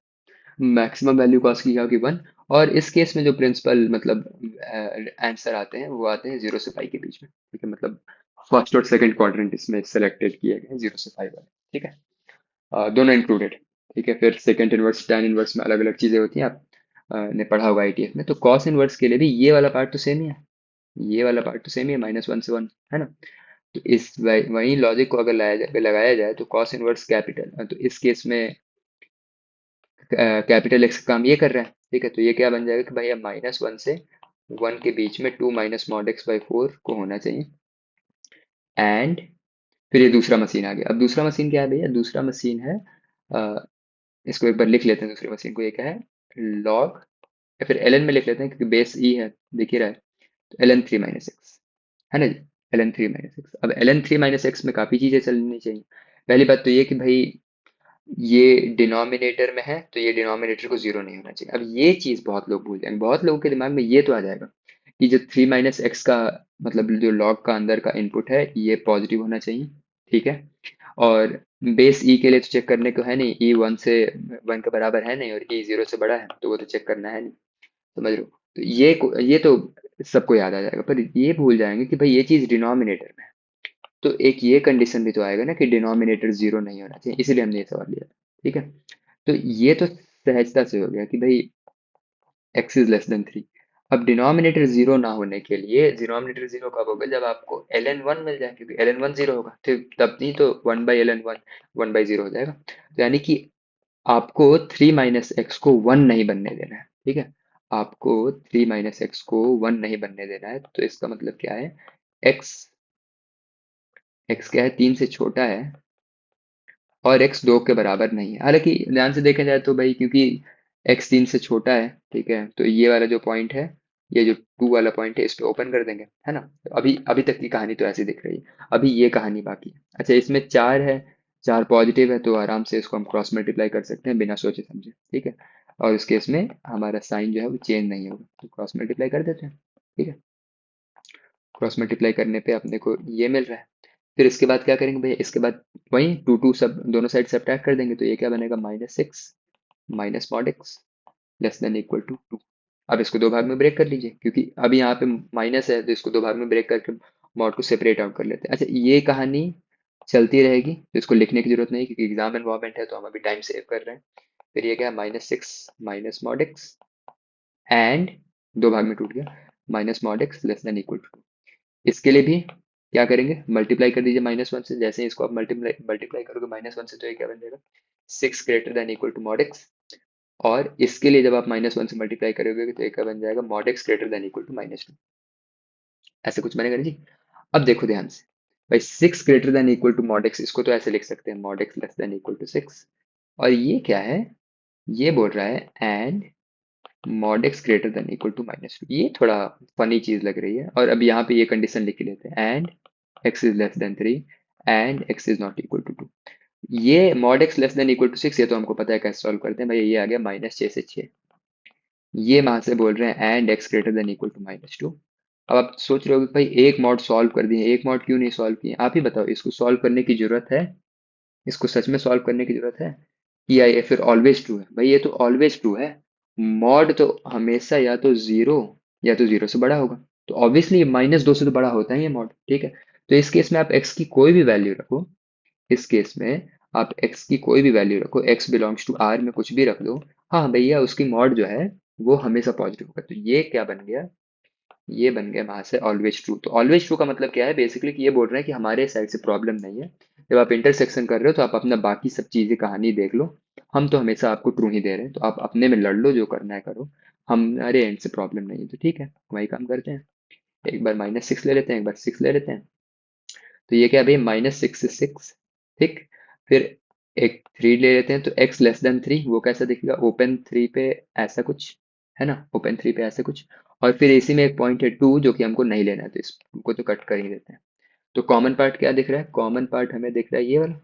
मैक्सिमम वैल्यू कॉस की क्या होगी, 1। और इस केस में जो प्रिंसिपल मतलब आंसर आते हैं वो आते हैं 0 से पाई के बीच में। ठीक है, मतलब फर्स्ट और सेकंड क्वाड्रेंट इसमें सेलेक्टेड किए गए हैं 0 से पाई वाले। ठीक है, दोनों इंक्लूडेड। ठीक है, फिर सेकंड इनवर्स टैन इनवर्स में अलग अलग चीजें होती हैं, आप ने पढ़ा होगा आईटीएफ में। तो कॉस इनवर्स के लिए भी ये वाला पार्ट तो सेम ही है, ये वाला पार्ट तो सेम ही है, -1 से 1 है ना। तो इस वही लॉजिक को अगर लगाया जाए तो कॉस इनवर्स कैपिटल, तो इस केस में कैपिटल एक्स का काम ये कर रहा है। ठीक है, तो ये क्या बन जाएगा कि भैया -1 से 1 के बीच में 2 माइनस मॉड एक्स बाई 4 को होना चाहिए। एंड फिर ये दूसरा मशीन आ गया। अब दूसरा मशीन क्या है भैया, दूसरा मशीन है, अ, इसको एक बार लिख लेते हैं दूसरी मशीन को, ये क्या है, लॉग, या फिर एल एन में लिख लेते हैं क्योंकि बेस ई है, दिख ही रहा है। तो ln3 - x है ना जी, ln3 - x। अब ln3 - x में काफ़ी चीज़ें चलनी चाहिए। पहली बात तो ये कि भाई ये डिनोमिनेटर में है तो ये डिनोमिनेटर को जीरो नहीं होना चाहिए। अब ये चीज़ बहुत लोग भूल जाएंगे, बहुत लोगों के दिमाग में ये तो आ जाएगा कि जो 3 - x का मतलब जो लॉग का अंदर का इनपुट है ये पॉजिटिव होना चाहिए। ठीक है, और बेस ई के लिए तो चेक करने को है नहीं, ई 1 के बराबर है नहीं और ई 0 से बड़ा है तो वो तो चेक करना है नहीं। समझ रहे हो, तो ये तो सबको याद आ जाएगा, पर ये भूल जाएंगे कि भाई ये चीज़ डिनोमिनेटर में है। तो एक ये कंडीशन भी तो आएगा ना कि डिनोमिनेटर जीरो नहीं होना चाहिए, इसीलिए हमने ये सवाल लिया। ठीक है, तो ये तो सहजता से हो गया कि भाई x <3। अब डिनोमिनेटर जीरो ना होने के लिए, डिनोमिनेटर जीरो कब होगा, जब आपको ln1 मिल जाए, क्योंकि ln1 जीरो होगा तो तब नहीं तो 1/ln1 1/0 हो जाएगा। तो यानी कि आपको 3 - x को 1 नहीं बनने देना है। ठीक है, आपको 3 - x को 1 नहीं बनने देना है। तो इसका मतलब क्या है, x x क्या है, 3 से छोटा है और x 2 के बराबर नहीं है। हालांकि ध्यान से देखा जाए तो भाई, क्योंकि x 3 से छोटा है, ठीक है, तो ये वाला जो पॉइंट है, ये जो 2 वाला पॉइंट है, इस पे ओपन कर देंगे, है ना। तो अभी अभी तक की कहानी तो ऐसी दिख रही है, अभी ये कहानी बाकी है। अच्छा, इसमें 4 है, 4 पॉजिटिव है तो आराम से इसको हम क्रॉस मल्टीप्लाई कर सकते हैं बिना सोचे समझे। ठीक है, और इस केस में हमारा साइन जो है वो चेंज नहीं होगा, तो क्रॉस मल्टीप्लाई कर देते हैं। ठीक है, क्रॉस मल्टीप्लाई करने पे अपने को ये मिल रहा है। फिर इसके बाद क्या करेंगे भैया, इसके बाद वही टू टू सब दोनों साइड सब्ट्रैक्ट कर देंगे, तो ये क्या बनेगा, -6 minus mod x less than equal to 2। अब इसको दो भाग में ब्रेक कर लीजिए, क्योंकि अभी यहाँ पे माइनस है तो इसको दो भाग में ब्रेक करके मॉड को सेपरेट आउट कर लेते हैं। अच्छा, ये कहानी चलती रहेगी तो इसको लिखने की जरूरत नहीं, क्योंकि एग्जाम इन्वॉल्वमेंट है तो हम अभी टाइम सेव कर रहे हैं। फिर ये क्या है, -6 माइनस मॉड एक्स एंड दो भाग में टूट गया, minus mod x less than equal to. इसके लिए भी क्या करेंगे, मल्टीप्लाई कर दीजिए -1 से। जैसे ही इसको आप मल्टीप्लाई मल्टीप्लाई करोगे -1 से, तो ये क्या बन जाएगा, 6 greater than equal to mod x. और इसके लिए जब आप -1 से मल्टीप्लाई करोगे तो ये क्या बन जाएगा, mod x greater than equal to -2। ऐसे कुछ बनेगा ना जी। अब देखो ध्यान से, भाई 6 greater than equal to mod x, इसको तो ऐसे लिख सकते हैं, mod x less than equal to 6। और ये क्या है, ये बोल रहा है and mod x greater than equal to -2। ये थोड़ा फनी चीज लग रही है, और अब यहाँ पे ये कंडीशन लिख के लेते हैं, and x is less than 3 and x is not equal to 2। ये mod x less than equal to 6, ये तो हमको पता है कैसे सॉल्व करते हैं भाई, ये आ गया -6 से 6। ये वहां से बोल रहे हैं and x greater than equal to -2। अब आप सोच रहे हो कि भाई एक मॉड सॉल्व कर दिए, एक मॉड क्यों नहीं सॉल्व किए, आप ही बताओ, इसको सॉल्व करने की जरूरत है, इसको सच में सॉल्व करने की जरूरत है, या ये फिर ऑलवेज ट्रू है। भाई ये तो ऑलवेज ट्रू है, मॉड तो हमेशा या तो जीरो या तो जीरो से बड़ा होगा, तो ऑब्वियसली -2 से तो बड़ा होता ही है मॉड। ठीक है, तो इस केस में आप एक्स की कोई भी वैल्यू रखो, इस केस में आप एक्स की कोई भी वैल्यू रखो, एक्स बिलोंग्स टू आर में कुछ भी रख दो, हाँ भैया उसकी मॉड जो है वो हमेशा पॉजिटिव होगा। तो ये क्या बन गया, ये बन गया वहां से ऑलवेज ट्रू। तो ऑलवेज ट्रू का मतलब क्या है बेसिकली, कि ये बोल रहे हैं कि हमारे साइड से प्रॉब्लम नहीं है। जब आप इंटरसेक्शन कर रहे हो तो आप अपना बाकी सब चीजें कहानी देख लो, हम तो हमेशा आपको ट्रू ही दे रहे हैं, तो आप अपने में लड़ लो, जो करना है करो, हमारे एंड से प्रॉब्लम नहीं है। तो ठीक है, वही काम करते हैं। एक बार -6 ले लेते हैं, एक बार 6 ले लेते हैं। तो ये क्या है भाई, -6 से 6, ठीक। फिर एक 3 ले लेते हैं, तो x लेस देन 3 वो कैसा दिखेगा, ओपन 3 पे ऐसा कुछ, है ना, ओपन 3 पे ऐसा कुछ। और फिर इसी में एक पॉइंट है 2 जो कि हमको नहीं लेना है, तो इसको तो कट कर ही देते हैं। तो कॉमन पार्ट क्या दिख रहा है, कॉमन पार्ट हमें दिख रहा है ये वाला,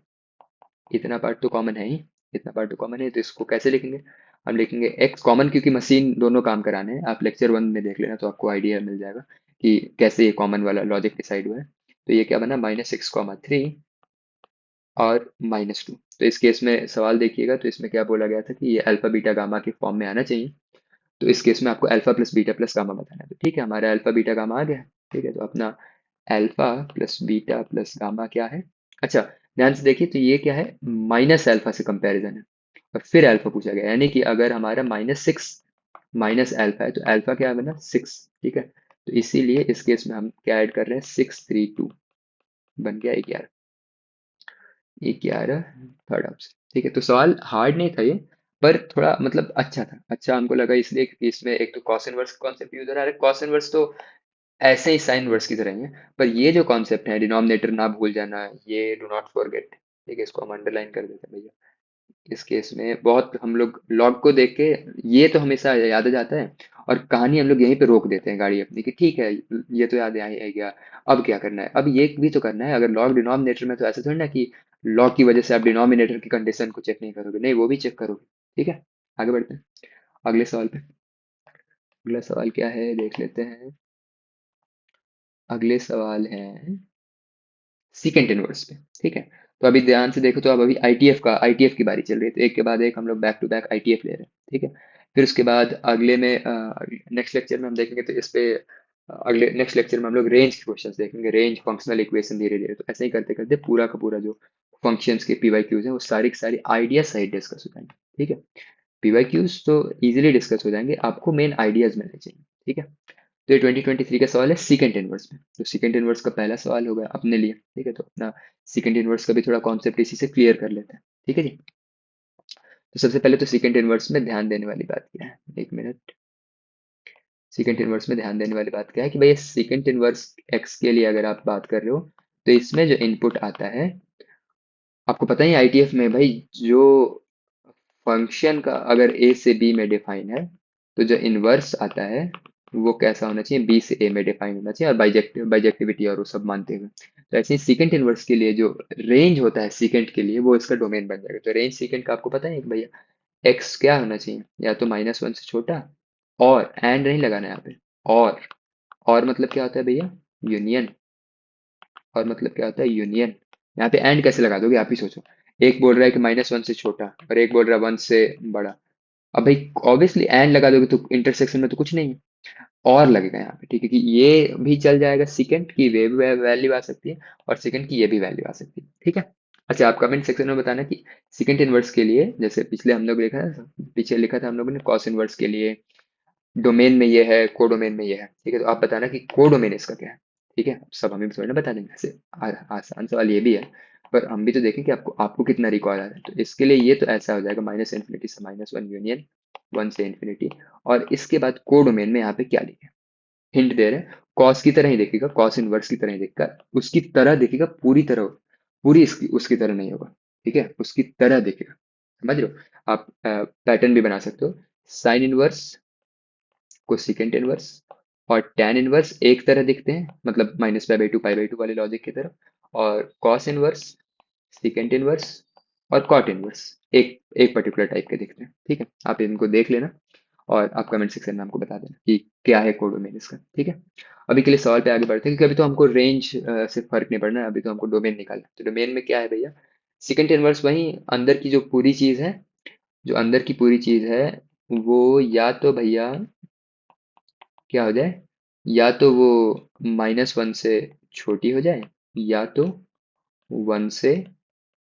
इतना पार्ट तो कॉमन है ही, इतना पार्ट तो कॉमन है, तो इसको कैसे लिखेंगे, हम लिखेंगे x कॉमन, क्योंकि मशीन दोनों काम कराने हैं, आप लेक्चर 1 में देख लेना तो आपको आइडिया मिल जाएगा कि कैसे ये कॉमन वाला लॉजिक डिसाइड हुआ है। तो ये क्या बना, -6, 3 और -2। तो इस केस में सवाल देखिएगा, तो इसमें क्या बोला गया था कि ये अल्फा बीटा गामा के फॉर्म में आना चाहिए। तो इस केस में आपको alpha plus beta plus gamma बताना है। तो ठीक है, हमारा अल्फा बीटा गामा आ गया है। ठीक है, तो अपना alpha plus beta plus gamma क्या है। अच्छा, ध्यान से देखिए, तो ये क्या है, माइनस अल्फा से कंपैरिजन है, और फिर अल्फा पूछा गया, यानी कि अगर हमारा -6 माइनस अल्फा है तो अल्फा क्या बना, 6। ठीक है, तो इसीलिए इस केस में हम क्या ऐड कर रहे हैं, 6, 3, 2 बन गया 11। 11 थर्ड ऑप्शन। ठीक है, तो सवाल हार्ड नहीं था ये, पर थोड़ा मतलब अच्छा था, अच्छा हमको लगा इसलिए क्योंकि इसमें एक तो कॉस इनवर्स कॉन्सेप्ट यूज हो रहा है। कॉस इनवर्स तो ऐसे ही साइन इनवर्स की तरह ही है, पर ये जो कॉन्सेप्ट है डिनोमिनेटर ना भूल जाना, ये डू नॉट फॉरगेट। ठीक है, इसको हम अंडरलाइन कर देते हैं भैया। इस केस में बहुत हम लोग लॉग को देख के, ये तो हमेशा याद आ जाता है, और कहानी हम लोग यहीं पे रोक देते हैं गाड़ी अपनी, कि ठीक है ये तो याद आ ही गया, अब क्या करना है, अब ये भी तो करना है। अगर लॉग डिनोमिनेटर में, तो ऐसा थोड़ी ना कि लॉग की वजह से आप डिनोमिनेटर की कंडीशन को चेक नहीं करोगे, नहीं वो भी चेक करोगे। ठीक है, आगे बढ़ते हैं अगले सवाल पे। अगला सवाल क्या है देख लेते हैं। अगले सवाल है सीकेंट इनवर्स पे। ठीक है, तो अभी ध्यान से देखो, तो अब अभी आईटीएफ की बारी चल रही है, तो एक के बाद एक हम लोग बैक टू बैक आईटीएफ ले रहे हैं। ठीक है, फिर उसके बाद अगले में नेक्स्ट लेक्चर में हम देखेंगे, तो इस पे अगले नेक्स्ट लेक्चर में हम लोग रेंज के क्वेश्चंस देखेंगे, रेंज फंक्शनल इक्वेशन धीरे धीरे। तो ऐसे ही करते करते पूरा का पूरा जो फंक्शंस के पीवाई क्यूज हैं वो सारी की सारी आइडिया सहित डिस्कस हो जाएंगे। ठीक है, पीवाई क्यूज तो इजीली डिस्कस हो जाएंगे, आपको मेन आइडियाज मिलने चाहिए। ठीक है, तो ये 2023 का सवाल है सीकेंट इनवर्स में। तो सीकेंट इनवर्स का पहला सवाल होगा अपने लिए। ठीक है, तो अपना सीकेंट इनवर्स का भी थोड़ा कॉन्सेप्ट इसी से क्लियर कर लेते हैं। ठीक है जी, तो सबसे पहले तो सीकेंट इनवर्स में ध्यान देने वाली बात क्या है, एक मिनट। सीकेंट इनवर्स में ध्यान देने वाली बात क्या है कि भाई सीकेंट इनवर्स एक्स के लिए अगर आप बात कर रहे हो, तो इसमें जो इनपुट आता है, आपको पता ही आईटीएफ में भाई, जो फंक्शन का अगर ए से बी में डिफाइन है, तो जो इनवर्स आता है वो कैसा होना चाहिए, बी से ए में डिफाइन होना चाहिए, और बाइजेक्टिविटी और वो सब मानते हुए। तो ऐसे ही सीकेंट इनवर्स के लिए जो रेंज होता है सीकेंट के लिए, वो इसका डोमेन बन जाएगा। तो रेंज सीकेंट का आपको पता है कि भैया एक्स क्या होना चाहिए, या तो -1 से छोटा, और एंड नहीं लगाना है यहाँ पे, और मतलब क्या होता है भैया, यूनियन। और मतलब क्या होता है, यूनियन। यहाँ पे एंड कैसे लगा दोगे आप ही सोचो, एक बोल रहा है कि -1 से छोटा, और एक बोल रहा है 1 से बड़ा। अब भाई ऑब्वियसली एंड लगा दोगे तो इंटरसेक्शन में तो कुछ नहीं है, और लगेगा यहाँ पे। ठीक है, कि ये भी चल जाएगा, सेकंड की वे भी वैल्यू आ सकती है, और सेकंड की ये भी वैल्यू आ सकती है। ठीक है, अच्छा आप कमेंट सेक्शन में बताना कि सेकंड इनवर्स के लिए, जैसे पिछले हम लोग देखा था, पीछे लिखा था हम लोगों ने कॉस इनवर्स के लिए डोमेन में ये है, को डोमेन में ये है। ठीक है, तो आप बताना कि को डोमेन इसका क्या है। ठीक है, सब हमें भी थोड़ी ना बता देंगे ऐसे, आसान सवाल ये भी है, पर हम भी तो देखें कि आपको आपको कितना रिकॉल आ रहा है। तो इसके लिए ये तो ऐसा हो जाएगा, -∞ से -1 यूनियन, 1 से इन्फिनिटी। और इसके बाद को डोमेन में यहाँ पे क्या लिखे, हिंट दे रहे हैं, कॉस की तरह ही देखेगा, कॉस इनवर्स की तरह ही देखेगा, उसकी तरह देखेगा, पूरी तरह, पूरी इसकी उसकी तरह नहीं होगा। ठीक है, उसकी तरह देखेगा, समझ रहे हो आप, पैटर्न भी बना सकते हो, साइन इनवर्स को सिकेंट इनवर्स और टैन इनवर्स एक तरह दिखते हैं, मतलब -π/2 π/2 वाले लॉजिक की तरह, और कॉस इनवर्स, सिकेंट इनवर्स और कॉट इनवर्स एक एक पर्टिकुलर टाइप के दिखते हैं। ठीक है, आप इनको देख लेना, और आप कमेंट सेक्शन में हमको बता देना कि क्या है कोडोमेन इसका। ठीक है, अभी के लिए सवाल पे आगे बढ़ते हैं, क्योंकि अभी तो हमको रेंज से फर्क नहीं पड़ना है, अभी तो हमको डोमेन निकालना है। तो डोमेन में क्या है भैया, सिकेंट इनवर्स वही अंदर की जो पूरी चीज है, जो अंदर की पूरी चीज है, वो या तो भैया क्या हो जाए, या तो वो -1 से छोटी हो जाए, या तो 1 से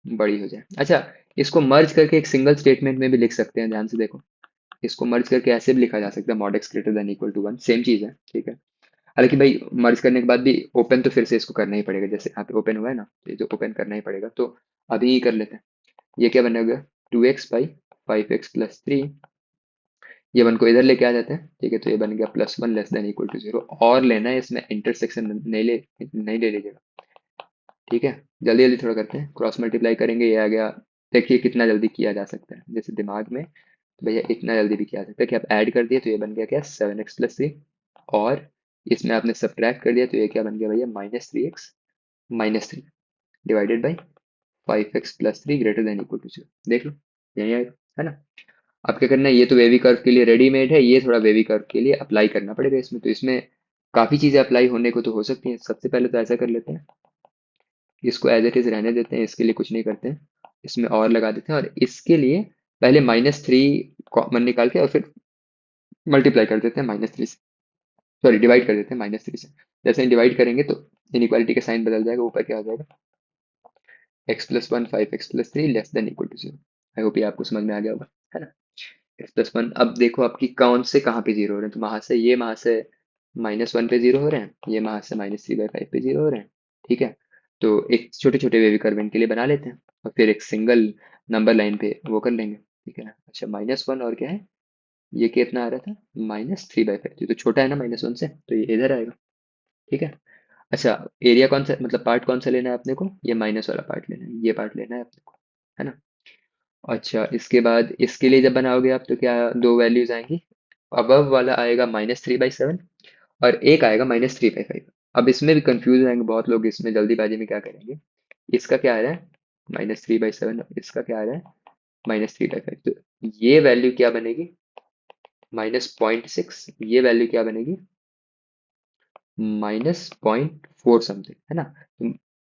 बड़ी हो जाए। अच्छा, इसको मर्ज करके एक सिंगल स्टेटमेंट में भी लिख सकते हैं, ध्यान से देखो, इसको मर्ज करके ऐसे भी लिखा जा सकता है, mod x greater than equal to 1, same चीज है। ठीक है, हालांकि भाई मर्ज करने के बाद भी ओपन तो फिर से इसको करना ही पड़ेगा, जैसे यहाँ पे ओपन हुआ है ना, तो ये जो ओपन करना ही पड़ेगा, तो अभी ही कर लेते हैं। ये क्या बनेगा, 2x/5x+3। ये वन को इधर लेके आ जाते हैं, ठीक है, तो ये बन गया +1 < <= 0, और लेना है इसमें इंटरसेक्शन, नहीं ले लीजिएगा, ठीक है। जल्दी जल्दी थोड़ा करते हैं, क्रॉस मल्टीप्लाई करेंगे, ये आ गया। देखिए कितना जल्दी किया जा सकता है, जैसे दिमाग में तो भैया इतना जल्दी भी किया जा सकता है कि आप ऐड कर दिए तो ये बन गया क्या, 7x+3, और इसमें आपने सब्ट्रैक्ट कर दिया तो ये क्या बन गया भैया, -3x-3 डिवाइडेड बाई 5x+3 > 0। देख लो, यही आएगा, है ना। अब क्या करना है, ये तो वेवी कर्व के लिए रेडीमेड है, ये थोड़ा वेवी कर्व के लिए अप्लाई करना पड़ेगा इसमें, तो इसमें काफ़ी चीज़ें अप्लाई होने को तो हो सकती हैं। सबसे पहले तो ऐसा कर लेते हैं, इसको एज इट इज़ रहने देते हैं, इसके लिए कुछ नहीं करते हैं, इसमें और लगा देते हैं, और इसके लिए पहले -3 कॉमन निकाल के और फिर मल्टीप्लाई कर देते हैं -3 से, सॉरी डिवाइड कर देते हैं -3 से। जैसे ही डिवाइड करेंगे तो इनइक्वालिटी का साइन बदल जाएगा, ऊपर क्या हो जाएगा, x+1 5x+3 < <0। आई होप ये आपको समझ में आ गया होगा, है ना। x+1, अब देखो आपकी कौन से कहाँ पे जीरो हो रहे हैं, तो वहां से -1 पे जीरो हो रहे हैं, ये वहां से -3/5 पे जीरो हो रहे हैं, ठीक है। तो एक छोटे छोटे वेवी कर्व इनके लिए बना लेते हैं, और फिर एक सिंगल नंबर लाइन पे वो कर लेंगे, ठीक है ना। अच्छा, -1 और क्या है, ये कितना आ रहा था, -3/5, ये तो छोटा है ना -1 से, तो ये इधर आएगा, ठीक है। अच्छा, एरिया कौन सा, मतलब पार्ट कौन सा लेना है अपने को, ये माइनस वाला पार्ट लेना है, ये पार्ट लेना है अपने को, है ना। अच्छा, इसके बाद इसके लिए जब बनाओगे आप तो क्या दो वैल्यूज आएंगी, अबव वाला आएगा -3/7, और एक आएगा -3/5। अब इसमें भी कंफ्यूज होंगे बहुत लोग, इसमें जल्दीबाजी में क्या करेंगे, इसका क्या आ रहा है -3/7, इसका क्या आ रहा है -3/5, तो ये वैल्यू क्या बनेगी, -0.6, ये वैल्यू क्या बनेगी, -0.4 समथिंग, है ना।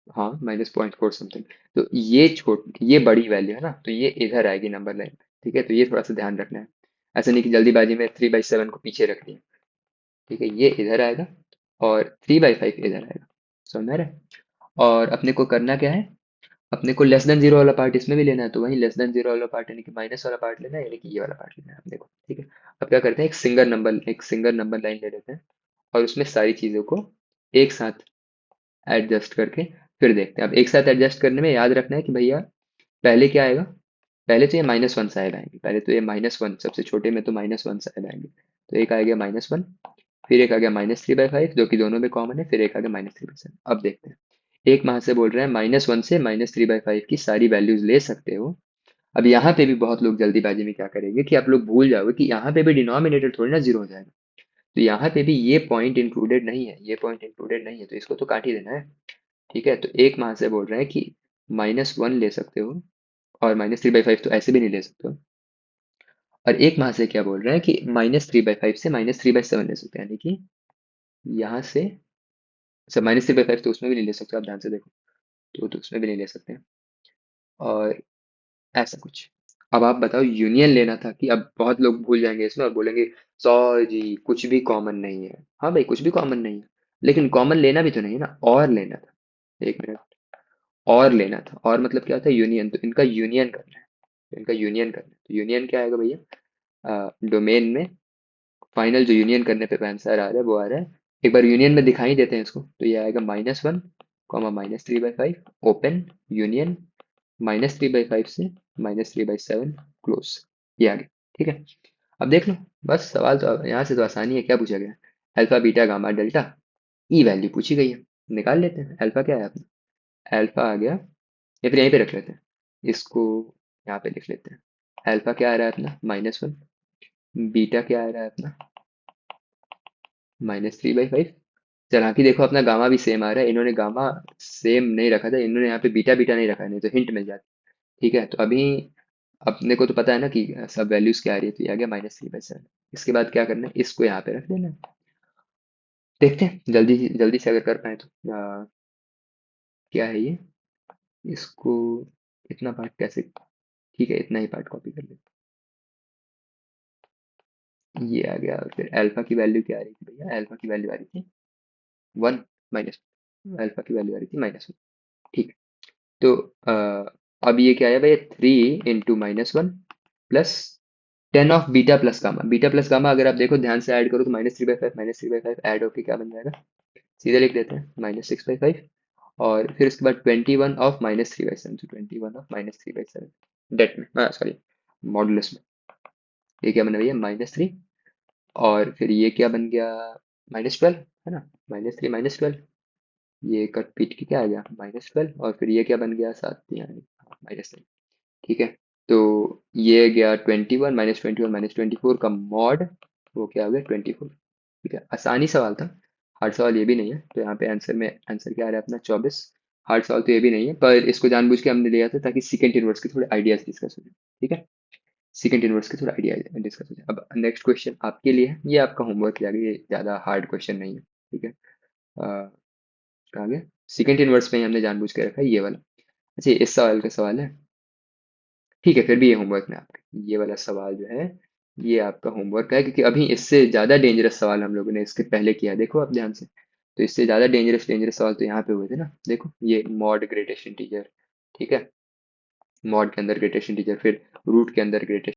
हाँ, -0.4 समथिंग। तो ये बड़ी वैल्यू है ना, तो ये इधर आएगी नंबर लाइन पे, ठीक है, तो ये थोड़ा सा ध्यान रखना है, ऐसा नहीं कि जल्दीबाजी में 3/7 को पीछे रख दिया, ठीक है, ये इधर आएगा, और 3/5 इधर आएगा, समझ में आ रहा है। और अपने को करना क्या है, अपने को लेस देन जीरो वाला पार्ट इसमें भी लेना है, तो वही लेस देन जीरो वाला पार्ट यानी कि माइनस वाला पार्ट लेना है, यानी कि ये वाला पार्ट लेना है, आप देखो, ठीक है। अब क्या करते हैं, एक सिंगल नंबर लाइन ले लेते हैं, और उसमें सारी चीज़ों को एक साथ एडजस्ट करके फिर देखते हैं। अब एक साथ एडजस्ट करने में याद रखना है कि भैया पहले क्या आएगा, पहले तो ये -1 साइड आएंगे, पहले तो ये -1, सबसे छोटे में तो -1 साइड आएंगे, तो एक आ गया -1, फिर एक आ गया -3/5 जो कि दोनों में कॉमन है, फिर एक आ गया -3/7। अब देखते हैं, एक वहां से बोल रहे हैं -1 से -3/5 की सारी वैल्यूज ले सकते हो। अब यहाँ पे भी बहुत लोग जल्दीबाजी में क्या करेंगे कि आप लोग भूल जाओगे कि यहाँ पे भी डिनोमिनेटर थोड़ी ना जीरो हो जाएगा, तो यहाँ पे भी ये पॉइंट इंक्लूडेड नहीं है, ये पॉइंट इंक्लूडेड नहीं है, तो इसको तो काट ही देना है, ठीक है। तो एक वहां से बोल रहे हैं कि -1 ले सकते हो, और -3/5 तो ऐसे भी नहीं ले सकते हो, और एक वहां से क्या बोल रहे हैं कि -3/5 से -3/7 ले सकते हैं, यानी कि यहाँ से सब -3/5 तो उसमें भी नहीं ले सकते, आप ध्यान से देखो, तो उसमें भी नहीं ले सकते हैं, और ऐसा कुछ। अब आप बताओ, यूनियन लेना था, कि अब बहुत लोग भूल जाएंगे इसमें और बोलेंगे सौ जी कुछ भी कॉमन नहीं है, हाँ भाई कुछ भी कॉमन नहीं है, लेकिन कॉमन लेना भी तो नहीं है ना, और लेना था, एक मिनट, और लेना था, और मतलब क्या होता है, यूनियन, तो इनका यूनियन करना है, तो इनका यूनियन करना है, तो यूनियन क्या आएगा भैया, डोमेन में फाइनल जो यूनियन करने पे आंसर आ रहा है वो आ रहा है, एक बार यूनियन में दिखाई देते हैं इसको, तो ये आएगा -1, -3/5, ओपन यूनियन -3/5 से -3/7 क्लोज, ये आ गया, ठीक है। अब देख लो, बस सवाल तो यहाँ से तो आसानी है, क्या पूछा गया है, alpha beta gamma delta E value पूछी गई है, निकाल लेते हैं। अल्फा क्या है अपना, अल्फा आ गया, या फिर यहीं पे रख लेते हैं, इसको यहाँ पे लिख लेते हैं। अल्फा क्या आ रहा है अपना -1, बीटा क्या आ रहा है अपना -3/5। चल कि देखो अपना गामा भी सेम आ रहा है, इन्होंने गामा सेम नहीं रखा था, इन्होंने यहाँ पे बीटा बीटा नहीं रखा है, नहीं तो हिंट मिल जाती, ठीक है। तो अभी अपने को तो पता है ना कि सब वैल्यूज क्या आ रही है, तो ये आ गया -3/7। इसके बाद क्या करना है, इसको यहाँ पे रख देना है। देखते हैं जल्दी जल्दी से अगर कर पाए तो, क्या है ये, इसको इतना पार्ट कैसे, ठीक है इतना ही पार्ट कॉपी कर लेते हैं। ये आ गया, और फिर अल्फा की वैल्यू क्या आ रही थी भैया, अल्फा की वैल्यू आ रही थी 1 माइनस, अल्फा की वैल्यू आ रही थी -1, ठीक। तो अब ये क्या है भैया, 3 × -1 plus ten of beta plus gamma अगर आप देखो ध्यान से ऐड करो तो -3/5 -3/5 ऐड होके क्या बन जाएगा, सीधे लिख देते हैं -6/5। और फिर उसके बाद 21 ऑफ -3/7, तो 21 ऑफ -3/7 डेट में, सॉरी, मॉडुलस में। ये क्या बना भैया, -3। और फिर ये क्या बन गया, -12, है ना, -3 -12। ये कट पीट के क्या आ गया, -12। और फिर ये क्या बन गया, 7 -3। ठीक है। तो ये गया 21, -21 -24 का मॉड, वो क्या हो गया, 24। ठीक है, आसानी सवाल था, हार्ड सवाल ये भी नहीं है। तो यहाँ पे आंसर में आंसर क्या आ रहा है अपना, 24। हार्ड सवाल तो ये भी नहीं है, पर इसको जानबूझ के हमने लिया था ताकि सेकंड इनवर्स के थोड़े आइडियाज डिस्कस हो जाए। ठीक है, सेकंड इनवर्स के थोड़ा आइडिया डिस्कस हो जाए। अब नेक्स्ट क्वेश्चन आपके लिए है, ये आपका होमवर्क जाएगा, ये ज़्यादा हार्ड क्वेश्चन नहीं है। ठीक है, कहाँ गया, सेकंड इनवर्स में ही हमने जानबूझ के रखा है ये वाला। अच्छा, ये इस सवाल का सवाल है। ठीक है, फिर भी ये होमवर्क में आपका ये वाला सवाल जो है, ये आपका होमवर्क है, क्योंकि अभी इससे ज़्यादा डेंजरस सवाल हम लोगों ने इसके पहले किया है, देखो आप ध्यान से। तो इससे ज़्यादा डेंजरस डेंजरस सवाल तो यहाँ पे हुए थे ना, देखो ये मॉड ग्रेटेस्ट इंटीजर। ठीक है, मॉड के अंदर ग्रेटेस्ट इंटीजर, फिर रूट के अंदर ग्रेटेस्ट